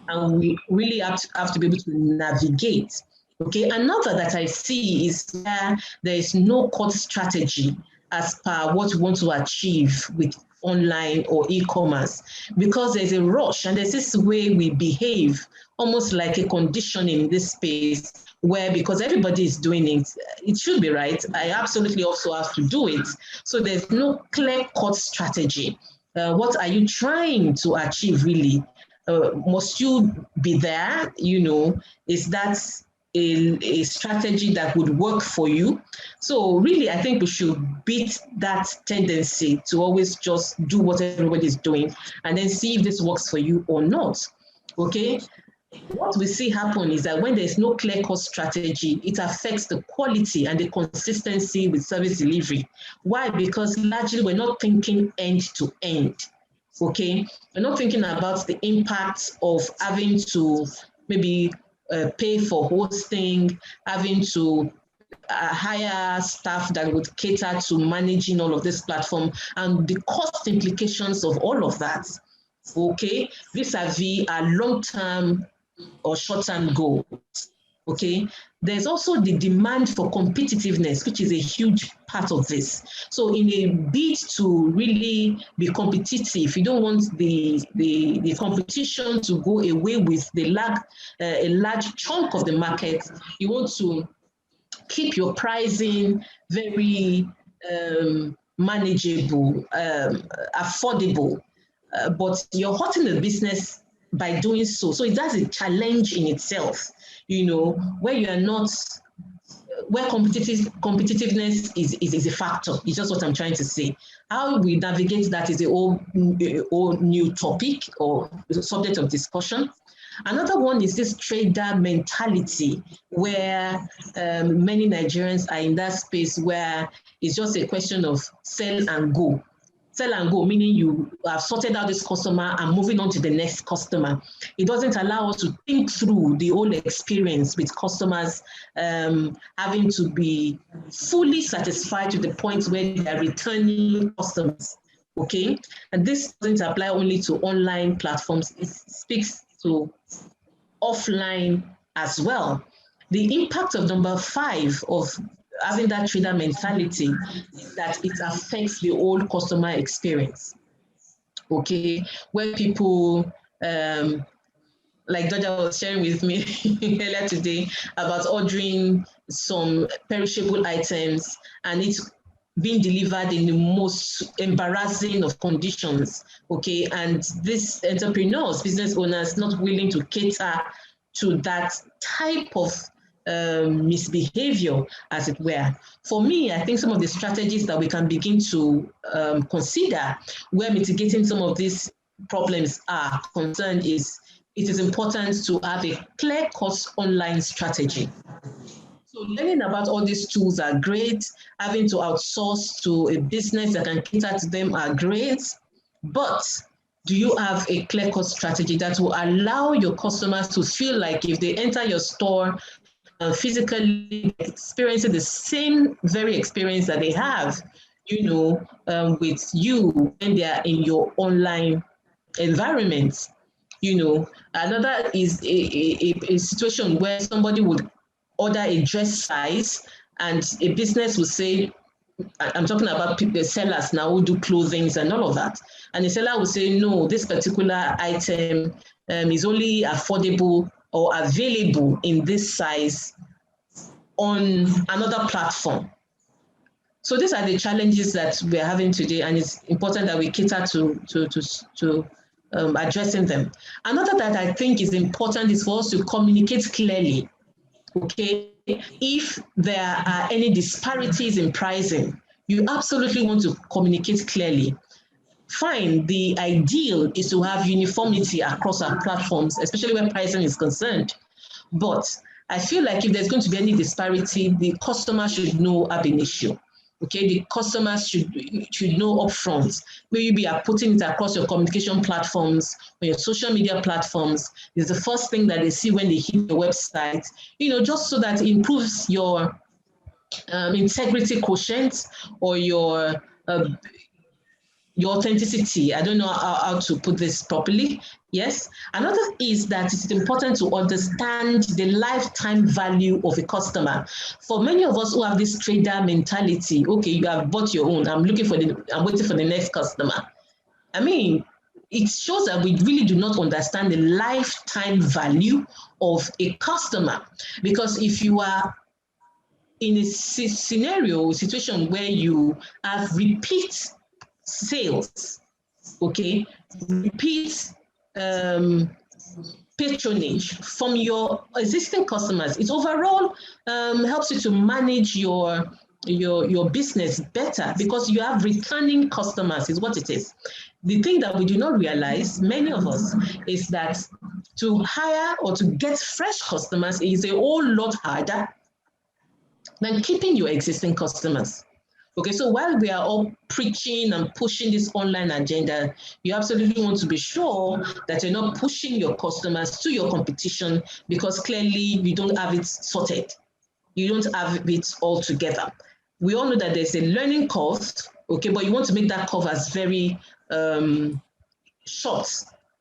and we really have to be able to navigate. Okay, another that I see is where there is no cut strategy as per what we want to achieve with online or e-commerce, because there's a rush and there's this way we behave, almost like a conditioning in this space, where because everybody is doing it, it should be right. I absolutely also have to do it. So there's no clear-cut strategy. What are you trying to achieve really? Must you be there? Is that a strategy that would work for you? So really, I think we should beat that tendency to always just do what everybody's doing and then see if this works for you or not. Okay. What we see happen is that when there's no clear-cut strategy, it affects the quality and the consistency with service delivery. Why? Because largely we're not thinking end to end. Okay, we're not thinking about the impact of having to maybe pay for hosting, having to hire staff that would cater to managing all of this platform and the cost implications of all of that. Okay, vis-a-vis our long-term or short-term goals. Okay, there's also the demand for competitiveness, which is a huge part of this. So in a bid to really be competitive, you don't want the competition to go away with a large chunk of the market. You want to keep your pricing very manageable, affordable, but you're hurting the business by doing so. So that's a challenge in itself, where you are not, where competitiveness is a factor. It's just what I'm trying to say. How we navigate that is a whole new topic or subject of discussion. Another one is this trader mentality, where many Nigerians are in that space where it's just a question of sell and go. Sell and go, meaning you have sorted out this customer and moving on to the next customer. It doesn't allow us to think through the whole experience with customers having to be fully satisfied to the point where they are returning customers. Okay, and this doesn't apply only to online platforms, it speaks to offline as well. The impact of number 5 of having that trader mentality is that it affects the whole customer experience. Okay, where people, like Georgia was sharing with me earlier today about ordering some perishable items and it's being delivered in the most embarrassing of conditions, okay? And these entrepreneurs, business owners, not willing to cater to that type of misbehavior, as it were. For me, I think some of the strategies that we can begin to consider where mitigating some of these problems are concerned is it is important to have a clear-cut online strategy. So learning about all these tools are great. Having to outsource to a business that can cater to them are great. But do you have a clear-cut strategy that will allow your customers to feel like if they enter your store physically experiencing the same very experience that they have, with you when they are in your online environment? Another is a situation where somebody would order a dress size and a business will say, I'm talking about people, sellers now who do clothing and all of that. And the seller will say, no, this particular item is only affordable or available in this size on another platform. So these are the challenges that we're having today, and it's important that we cater to addressing them. Another that I think is important is for us to communicate clearly. Okay, if there are any disparities in pricing, you absolutely want to communicate clearly. Fine, the ideal is to have uniformity across our platforms, especially when pricing is concerned. But I feel like if there's going to be any disparity, the customer should know ab initio. Okay, the customers should know upfront. Maybe you are putting it across your communication platforms or your social media platforms. It's the first thing that they see when they hit your website, just so that it improves your integrity quotient or your authenticity. I don't know how to put this properly. Yes. Another is that it's important to understand the lifetime value of a customer. For many of us who have this trader mentality, okay, you have bought your own. I'm waiting for the next customer. I mean, it shows that we really do not understand the lifetime value of a customer. Because if you are in a situation where you have repeat sales, okay, repeat patronage from your existing customers, it overall helps you to manage your business better, because you have returning customers is what it is. The thing that we do not realize, many of us, is that to hire or to get fresh customers is a whole lot harder than keeping your existing customers. Okay, so while we are all preaching and pushing this online agenda, you absolutely want to be sure that you're not pushing your customers to your competition, because clearly you don't have it sorted. You don't have it all together. We all know that there's a learning curve, okay, but you want to make that curve as very short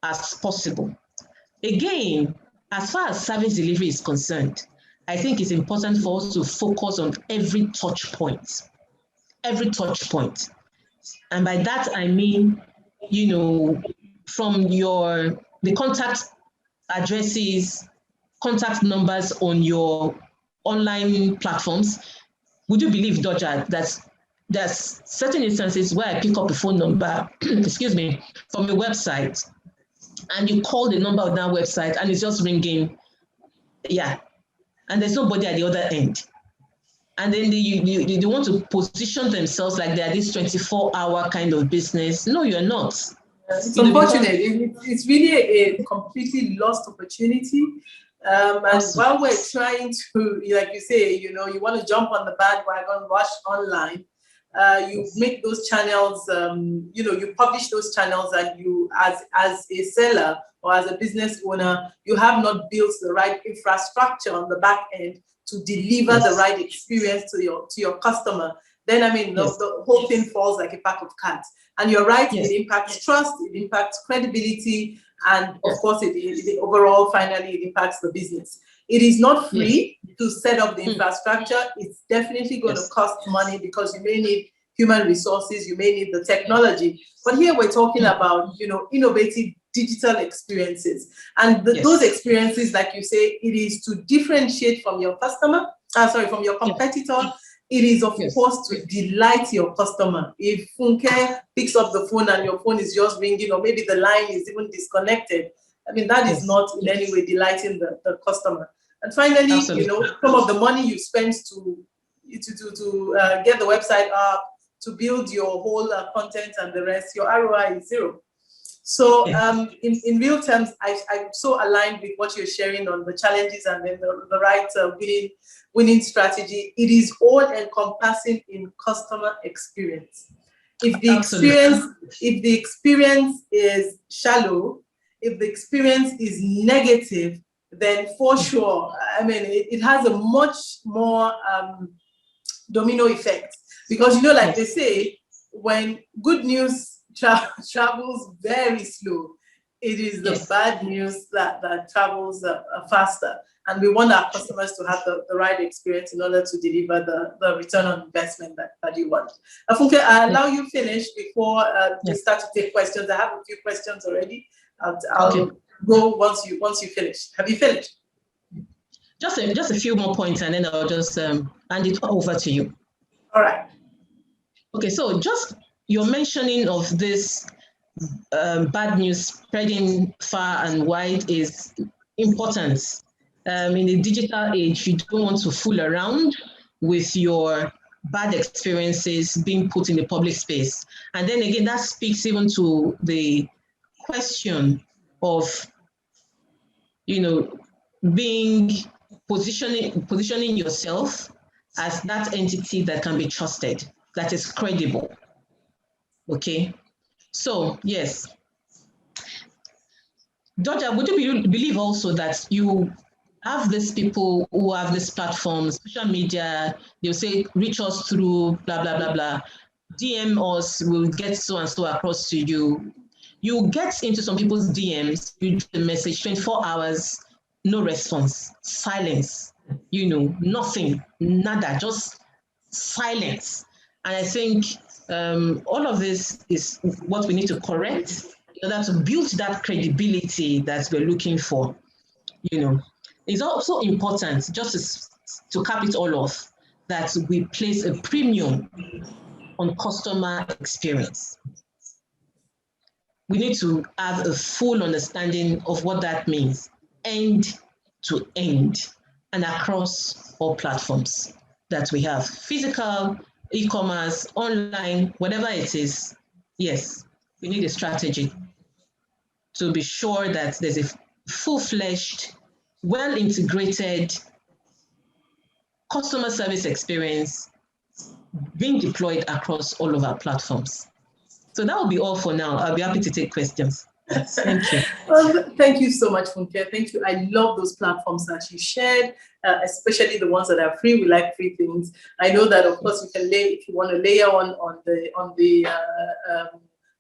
as possible. Again, as far as service delivery is concerned, I think it's important for us to focus on every touch point. Every touch point. And by that, I mean, from the contact addresses, contact numbers on your online platforms. Would you believe, Dodger, that there's certain instances where I pick up a phone number, excuse me, from a website, and you call the number of that website and it's just ringing, yeah, and there's nobody at the other end. And then they want to position themselves like they're this 24-hour kind of business. No, you're not. It's unfortunate. It's really a completely lost opportunity. And while we're trying to, like you say, you want to jump on the bandwagon, rush online, you make those channels, you publish those channels, and you, as a seller or as a business owner, you have not built the right infrastructure on the back end to deliver the right experience to your customer. Then, I mean, the whole thing falls like a pack of cards. And you're right, it impacts trust, it impacts credibility, and of course, it overall, finally, it impacts the business. It is not free to set up the infrastructure. It's definitely going to cost money, because you may need human resources, you may need the technology. But here we're talking about, innovative digital experiences. And those experiences, like you say, it is to differentiate from your from your competitor. It is, of course, to delight your customer. If Funke picks up the phone and your phone is just ringing, or maybe the line is even disconnected, I mean, that is not in any way delighting the customer. And finally, some of the money you spend to get the website up, to build your whole content and the rest, your ROI is zero. So in real terms, I'm so aligned with what you're sharing on the challenges and then the right winning strategy. It is all encompassing in customer experience. If the experience is shallow, if the experience is negative, then for sure, I mean, it has a much more domino effect. Because, like they say, when good news travels very slow, it is the bad news that travels faster. And we want our customers to have the right experience in order to deliver the return on investment that you want. Funke, I'll allow you finish before we start to take questions. I have a few questions already. I'll go once you finish. Have you finished? Just a few more points, and then I'll just hand it over to you. All right. Okay, so just your mentioning of this bad news spreading far and wide is important. In the digital age, you don't want to fool around with your bad experiences being put in the public space. And then again, that speaks even to the question of, positioning yourself as that entity that can be trusted, that is credible. Okay, so yes. Georgia, would you believe also that you have these people who have these platforms, social media, they'll say, reach us through blah, blah, blah, blah. DM us, we'll get so and so across to you. You get into some people's DMs, you do the message, 24 hours, no response, silence, nothing, nada, just silence. And I think All of this is what we need to correct in order to build that credibility that we're looking for. It's also important, just to cap it all off, that we place a premium on customer experience. We need to have a full understanding of what that means, end to end, and across all platforms that we have, physical, e-commerce, online, whatever it is. Yes, we need a strategy to be sure that there's a full-fledged, well-integrated customer service experience being deployed across all of our platforms. So that will be all for now. I'll be happy to take questions. Thank you. Well, thank you so much, Funke. Thank you. I love those platforms that you shared, especially the ones that are free. We like free things. I know that, of course, you can if you want to layer on the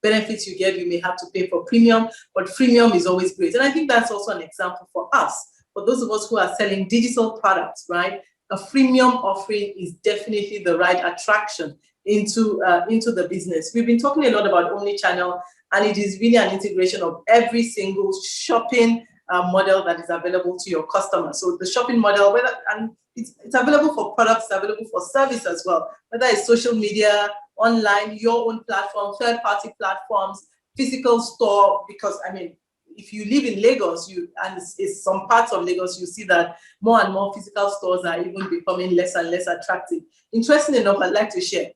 benefits you get, you may have to pay for premium, but freemium is always great. And I think that's also an example for us. For those of us who are selling digital products, right? A freemium offering is definitely the right attraction into the business. We've been talking a lot about omnichannel, and it is really an integration of every single shopping model that is available to your customers. So the shopping model, it's available for products, it's available for service as well, whether it's social media, online, your own platform, third-party platforms, physical store, because I mean, if you live in Lagos, and it's some parts of Lagos, you see that more and more physical stores are even becoming less and less attractive. Interesting enough, I'd like to share.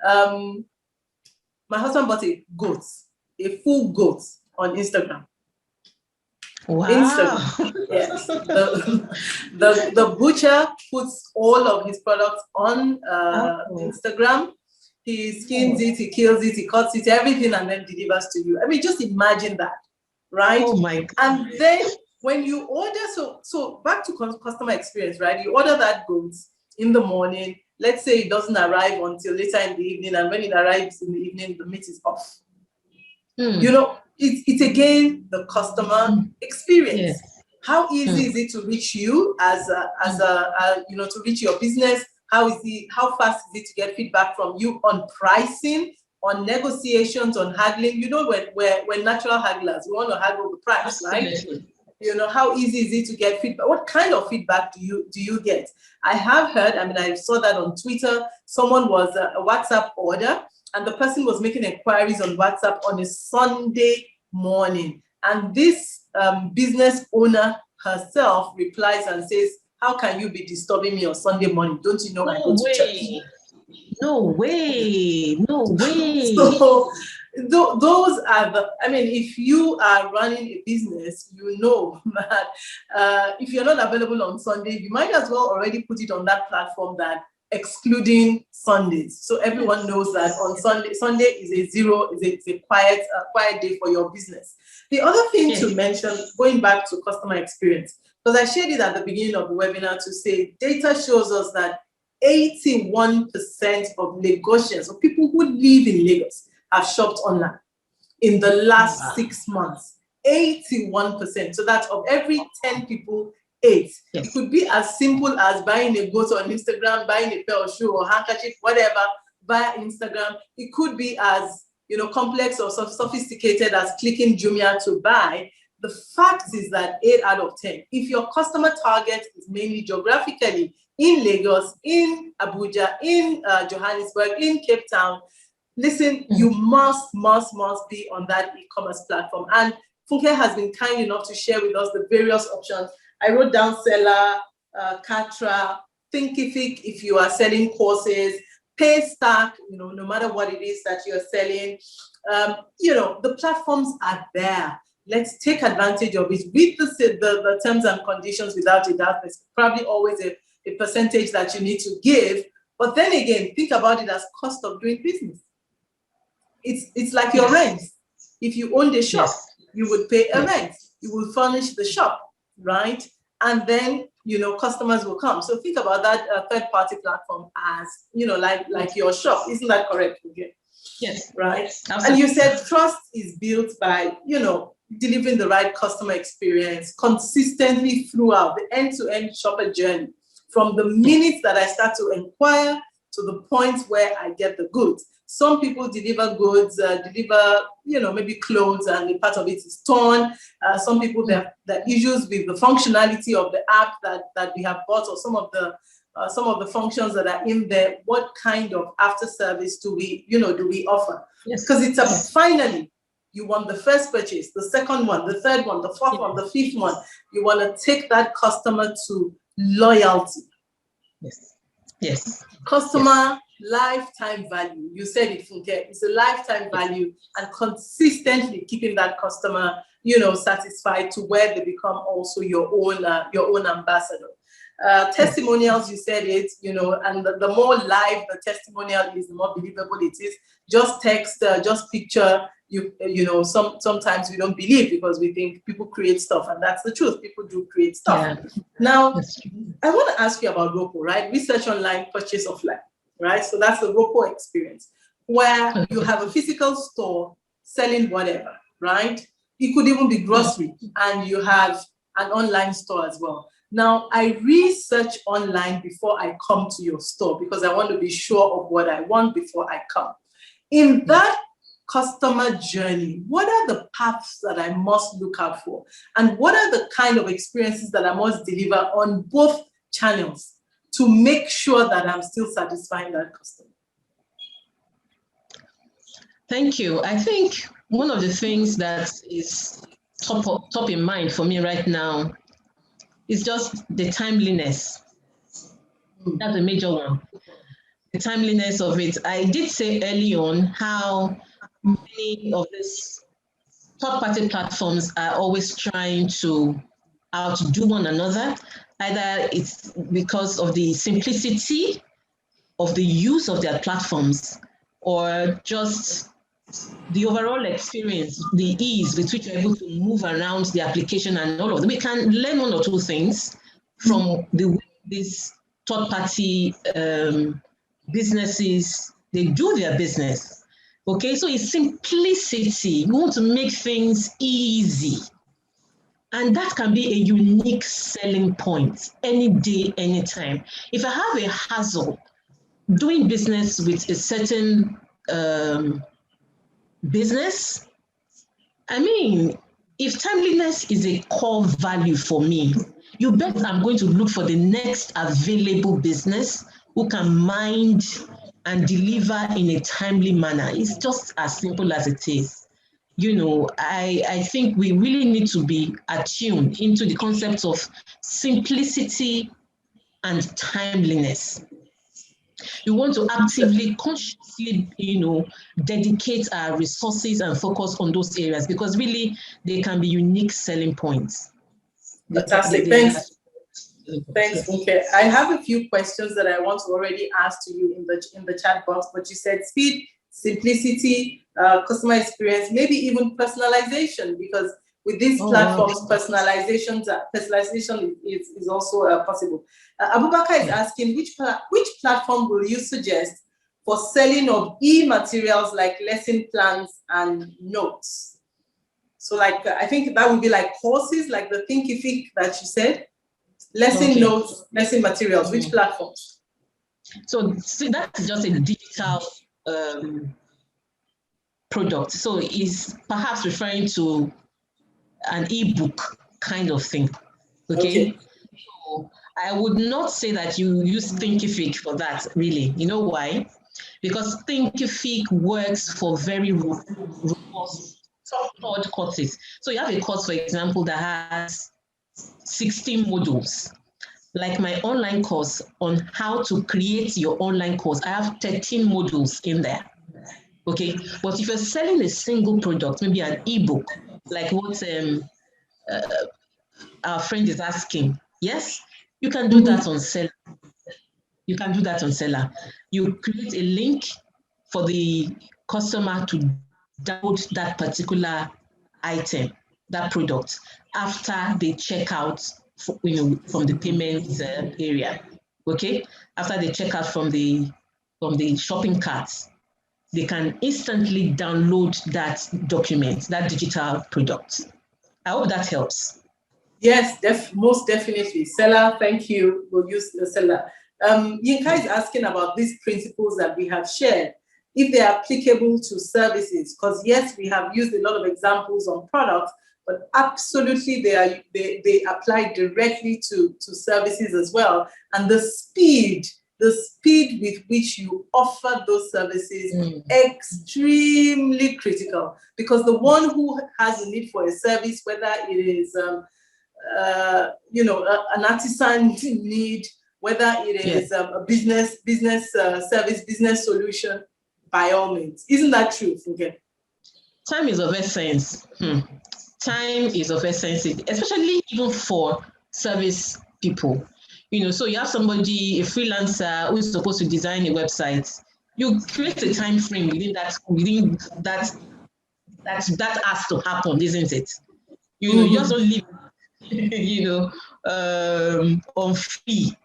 My husband bought a full goat on Instagram. Wow. Instagram. Yes. The butcher puts all of his products on Instagram. He skins it, he kills it, he cuts it, everything, and then delivers to you. I mean, just imagine that, right? Oh my God. And then when you order, so back to customer experience, right? You order that goat in the morning. Let's say it doesn't arrive until later in the evening, and when it arrives in the evening, the meat is off. It's again the customer experience. Yes. How easy is it to reach you to reach your business? How fast is it to get feedback from you on pricing, on negotiations, on haggling? We're natural hagglers. We want to haggle the price, Absolutely. right? How easy is it to get feedback? What kind of feedback do you get? I have heard, I saw that on Twitter, someone was a WhatsApp order, and the person was making inquiries on WhatsApp on a Sunday morning. And this business owner herself replies and says, "How can you be disturbing me on Sunday morning? Don't you know I go to church?" No way. So those are if you are running a business, you know that if you're not available on Sunday, you might as well already put it on that platform that excluding Sundays. So everyone knows that on Sunday is a quiet day for your business. The other thing to mention, going back to customer experience, because I shared it at the beginning of the webinar to say data shows us that 81% of Lagosians, or people who live in Lagos, have shopped online in the last 6 months. 81%. So that's of every 10 people, 8. Yes. It could be as simple as buying a goat on Instagram, buying a pair of shoes or handkerchief, whatever, via Instagram. It could be as complex or sophisticated as clicking Jumia to buy. The fact is that 8 out of 10, if your customer target is mainly geographically in Lagos, in Abuja, in Johannesburg, in Cape Town, listen, you must be on that e-commerce platform. And Funke has been kind enough to share with us the various options. I wrote down Seller, Katra, Thinkific if you are selling courses, Paystack, no matter what it is that you're selling. The platforms are there. Let's take advantage of it. Read the terms and conditions without a doubt. There's probably always a percentage that you need to give. But then again, think about it as cost of doing business. It's like your rent. If you own the shop, you would pay a rent. You will furnish the shop, right? And then, customers will come. So think about that third-party platform as, like your shop. Isn't that correct? Okay. Yes. Right. Absolutely. And you said trust is built by, delivering the right customer experience consistently throughout the end-to-end shopper journey, from the minute that I start to inquire to the point where I get the goods. Some people deliver goods, maybe clothes, and a part of it is torn. Some people, there are issues with the functionality of the app that we have bought, or some of the functions that are in there. What kind of after service do we offer? Because it's finally, you want the first purchase, the second one, the third one, the fourth one, the fifth one. You want to take that customer to loyalty. Yes. Customer lifetime value. You said it, Funke. It's a lifetime value, and consistently keeping that customer, satisfied to where they become also your own ambassador. Testimonials, you said it, and the more live the testimonial is, the more believable it is. Just text, just picture. Sometimes we don't believe because we think people create stuff, and that's the truth. People do create stuff. Yeah. Now, I want to ask you about ROPO, right? Research online, purchase offline, right? So that's the ROPO experience, where you have a physical store selling whatever, right? It could even be grocery, and you have an online store as well. Now, I research online before I come to your store because I want to be sure of what I want before I come. In that customer journey, what are the paths that I must look out for? And what are the kind of experiences that I must deliver on both channels to make sure that I'm still satisfying that customer? Thank you. I think one of the things that is top in mind for me right now is just the timeliness. That's a major one. The timeliness of it. I did say early on how many of these third-party platforms are always trying to outdo one another. Either it's because of the simplicity of the use of their platforms, or just the overall experience, the ease with which you're able to move around the application and all of them. We can learn one or two things from these third-party businesses. They do their business. Okay, so it's simplicity. We want to make things easy. And that can be a unique selling point any day, anytime. If I have a hassle doing business with a certain business, I mean, if timeliness is a core value for me, you bet I'm going to look for the next available business who can mind and deliver in a timely manner. It's just as simple as it is. I think we really need to be attuned into the concept of simplicity and timeliness. We want to actively, consciously, dedicate our resources and focus on those areas because really they can be unique selling points. Fantastic. Thanks. Thanks, Funke. I have a few questions that I want to already ask to you in the chat box, but you said speed, simplicity, customer experience, maybe even personalization, because with these platforms, personalization is also possible. Abubakar is asking, which platform will you suggest for selling of e-materials like lesson plans and notes? So I think that would be like courses, like the Thinkific that you said. Lesson notes, lesson materials, which platforms? So see, that's just a digital product. So it's perhaps referring to an ebook kind of thing. Okay. So I would not say that you use Thinkific for that, really. You know why? Because Thinkific works for very robust top-notch courses. So you have a course, for example, that has 16 modules. Like my online course on how to create your online course, I have 13 modules in there. Okay, but if you're selling a single product, maybe an ebook, like what our friend is asking, yes, you can do that on Seller. You can do that on Seller. You create a link for the customer to download that particular item, that product, after they check out from the payments area. Okay, after they check out from the shopping carts, they can instantly download that document, that digital product. I hope that helps. Yes, most definitely. Seller, thank you. We'll use the Seller. Yinka is asking about these principles that we have shared. if they are applicable to services, because yes, we have used a lot of examples on products, but absolutely they apply directly to services as well. And the speed with which you offer those services, extremely critical, because the one who has a need for a service, whether it is an artisan need, whether it is a business service, business solution, by all means. Isn't that true, Funke? Time is of essence. Time is of essence, especially even for service people. So you have somebody, a freelancer, who is supposed to design a website. You create a time frame within that has to happen, isn't it? You just don't leave, on free.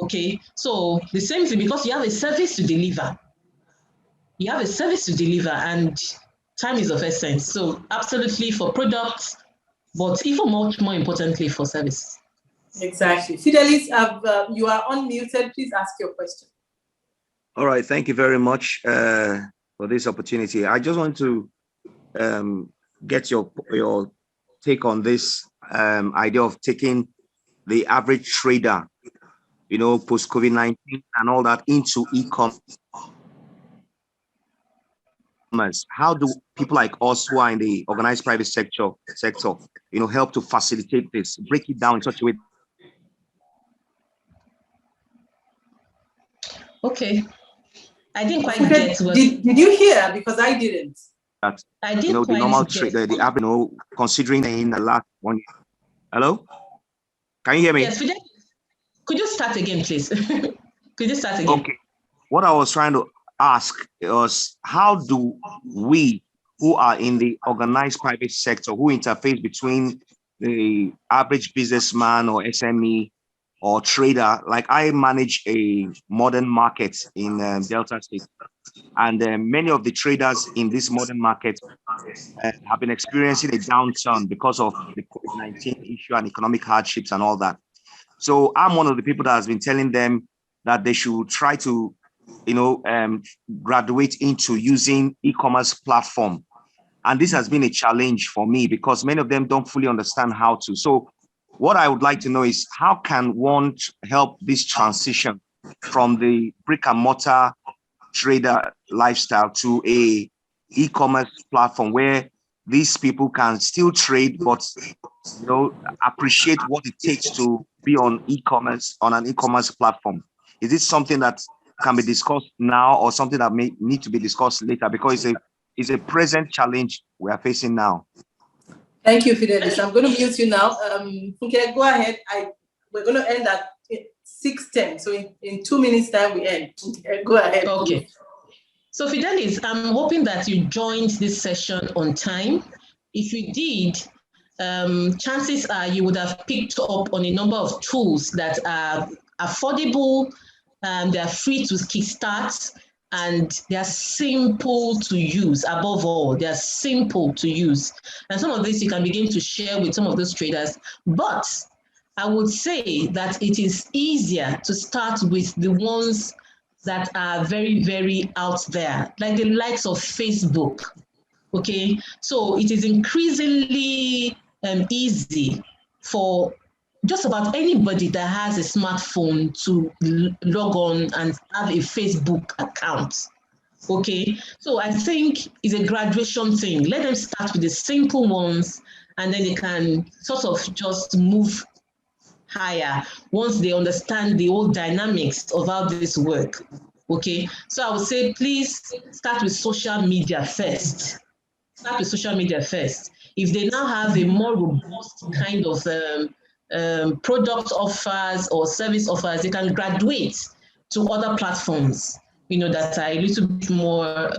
Okay, so the same thing, because you have a service to deliver. You have a service to deliver, and time is of essence. So absolutely for products, but even much more importantly for service. Exactly. Fidelis, you are unmuted. Please ask your question. All right. Thank you very much for this opportunity. I just want to get your take on this idea of taking the average trader, post COVID-19 and all that, into e-commerce. How do people like us who are in the organized private sector, help to facilitate this, break it down in such a way? Okay, I didn't quite get what. Did you hear? Because I didn't. That I didn't the normal trader, the average, considering in the last 1 year. Hello, can you hear me? Yes, could you start again, please? Could you start again? Okay. What I was trying to ask was, how do we, who are in the organized private sector, who interface between the average businessman or SME or trader, like I manage a modern market in Delta State, and many of the traders in this modern market have been experiencing a downturn because of the COVID-19 issue and economic hardships and all that. So I'm one of the people that has been telling them that they should try to graduate into using e-commerce platform. And this has been a challenge for me because many of them don't fully understand how to. So what I would like to know is, how can one help this transition from the brick and mortar trader lifestyle to a e-commerce platform where these people can still trade, but appreciate what it takes to be on e-commerce, on an e-commerce platform? Is this something that can be discussed now, or something that may need to be discussed later, because it's a present challenge we are facing now? Thank you, Fidelis. I'm going to mute you now. Okay, go ahead. We're going to end at 6:10. So in 2 minutes time we end. Okay, go ahead. Okay. So Fidelis, I'm hoping that you joined this session on time. If you did, chances are you would have picked up on a number of tools that are affordable, they are free to kickstart, and they are simple to use. Above all, they are simple to use. And some of this you can begin to share with some of those traders. But I would say that it is easier to start with the ones that are very, very out there, like the likes of Facebook. Okay, so it is increasingly easy for just about anybody that has a smartphone to log on and have a Facebook account. Okay, so I think it's a graduation thing. Let them start with the simple ones, and then they can sort of just move higher once they understand the whole dynamics of how this work. Okay, so I would say please start with social media first. Start with social media first. If they now have a more robust kind of product offers or service offers, they can graduate to other platforms, that are a little bit more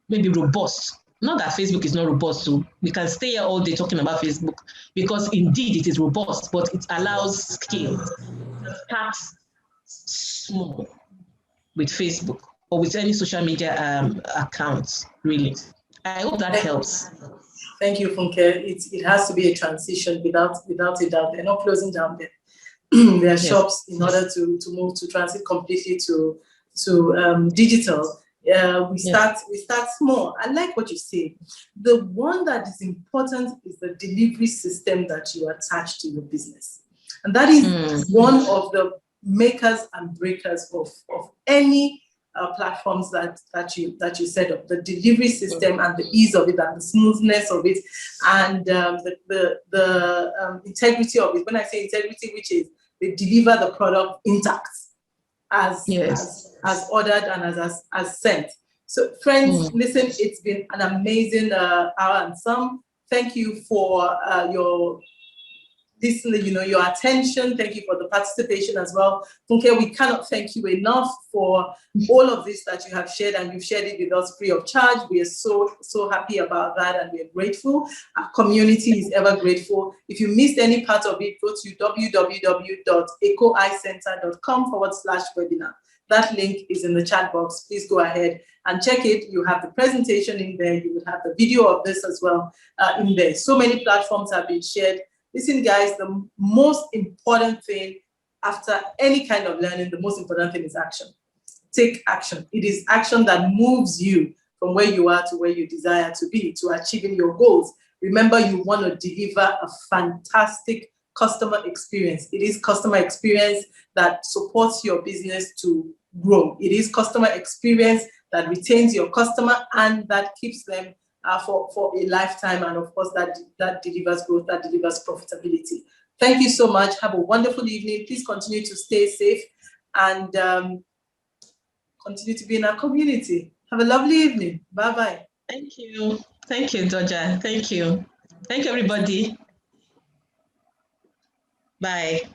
maybe robust. Not that Facebook is not robust, so we can stay here all day talking about Facebook, because indeed it is robust, but it allows scale. Start small with Facebook or with any social media accounts, really. I hope that helps. Thank you, Funke. It has to be a transition without a doubt. They're not closing down their shops in order to move to transit completely to digital. We start small. I like what you say. The one that is important is the delivery system that you attach to your business. And that is one of the makers and breakers of any platforms that you set up. The delivery system and the ease of it and the smoothness of it and the integrity of it. When I say integrity, which is they deliver the product intact as ordered and as sent. So friends, listen, it's been an amazing hour and some. Thank you for your your attention. Thank you for the participation as well. Funke, we cannot thank you enough for all of this that you have shared, and you've shared it with us free of charge. We are so happy about that, and we are grateful. Our community is ever grateful. If you missed any part of it, go to www.ecoicenter.com/webinar. That link is in the chat box. Please go ahead and check it. You have the presentation in there. You will have the video of this as well in there. So many platforms have been shared. Listen, guys, the most important thing after any kind of learning, the most important thing is action. Take action. It is action that moves you from where you are to where you desire to be, to achieving your goals. Remember, you want to deliver a fantastic customer experience. It is customer experience that supports your business to grow. It is customer experience that retains your customer and that keeps them for a lifetime, and of course that delivers growth, that delivers profitability. Thank you so much. Have a wonderful evening. Please continue to stay safe and continue to be in our community. Have a lovely evening. Bye-bye. Thank you. Thank you, Doja. Thank you. Thank you, everybody. Bye.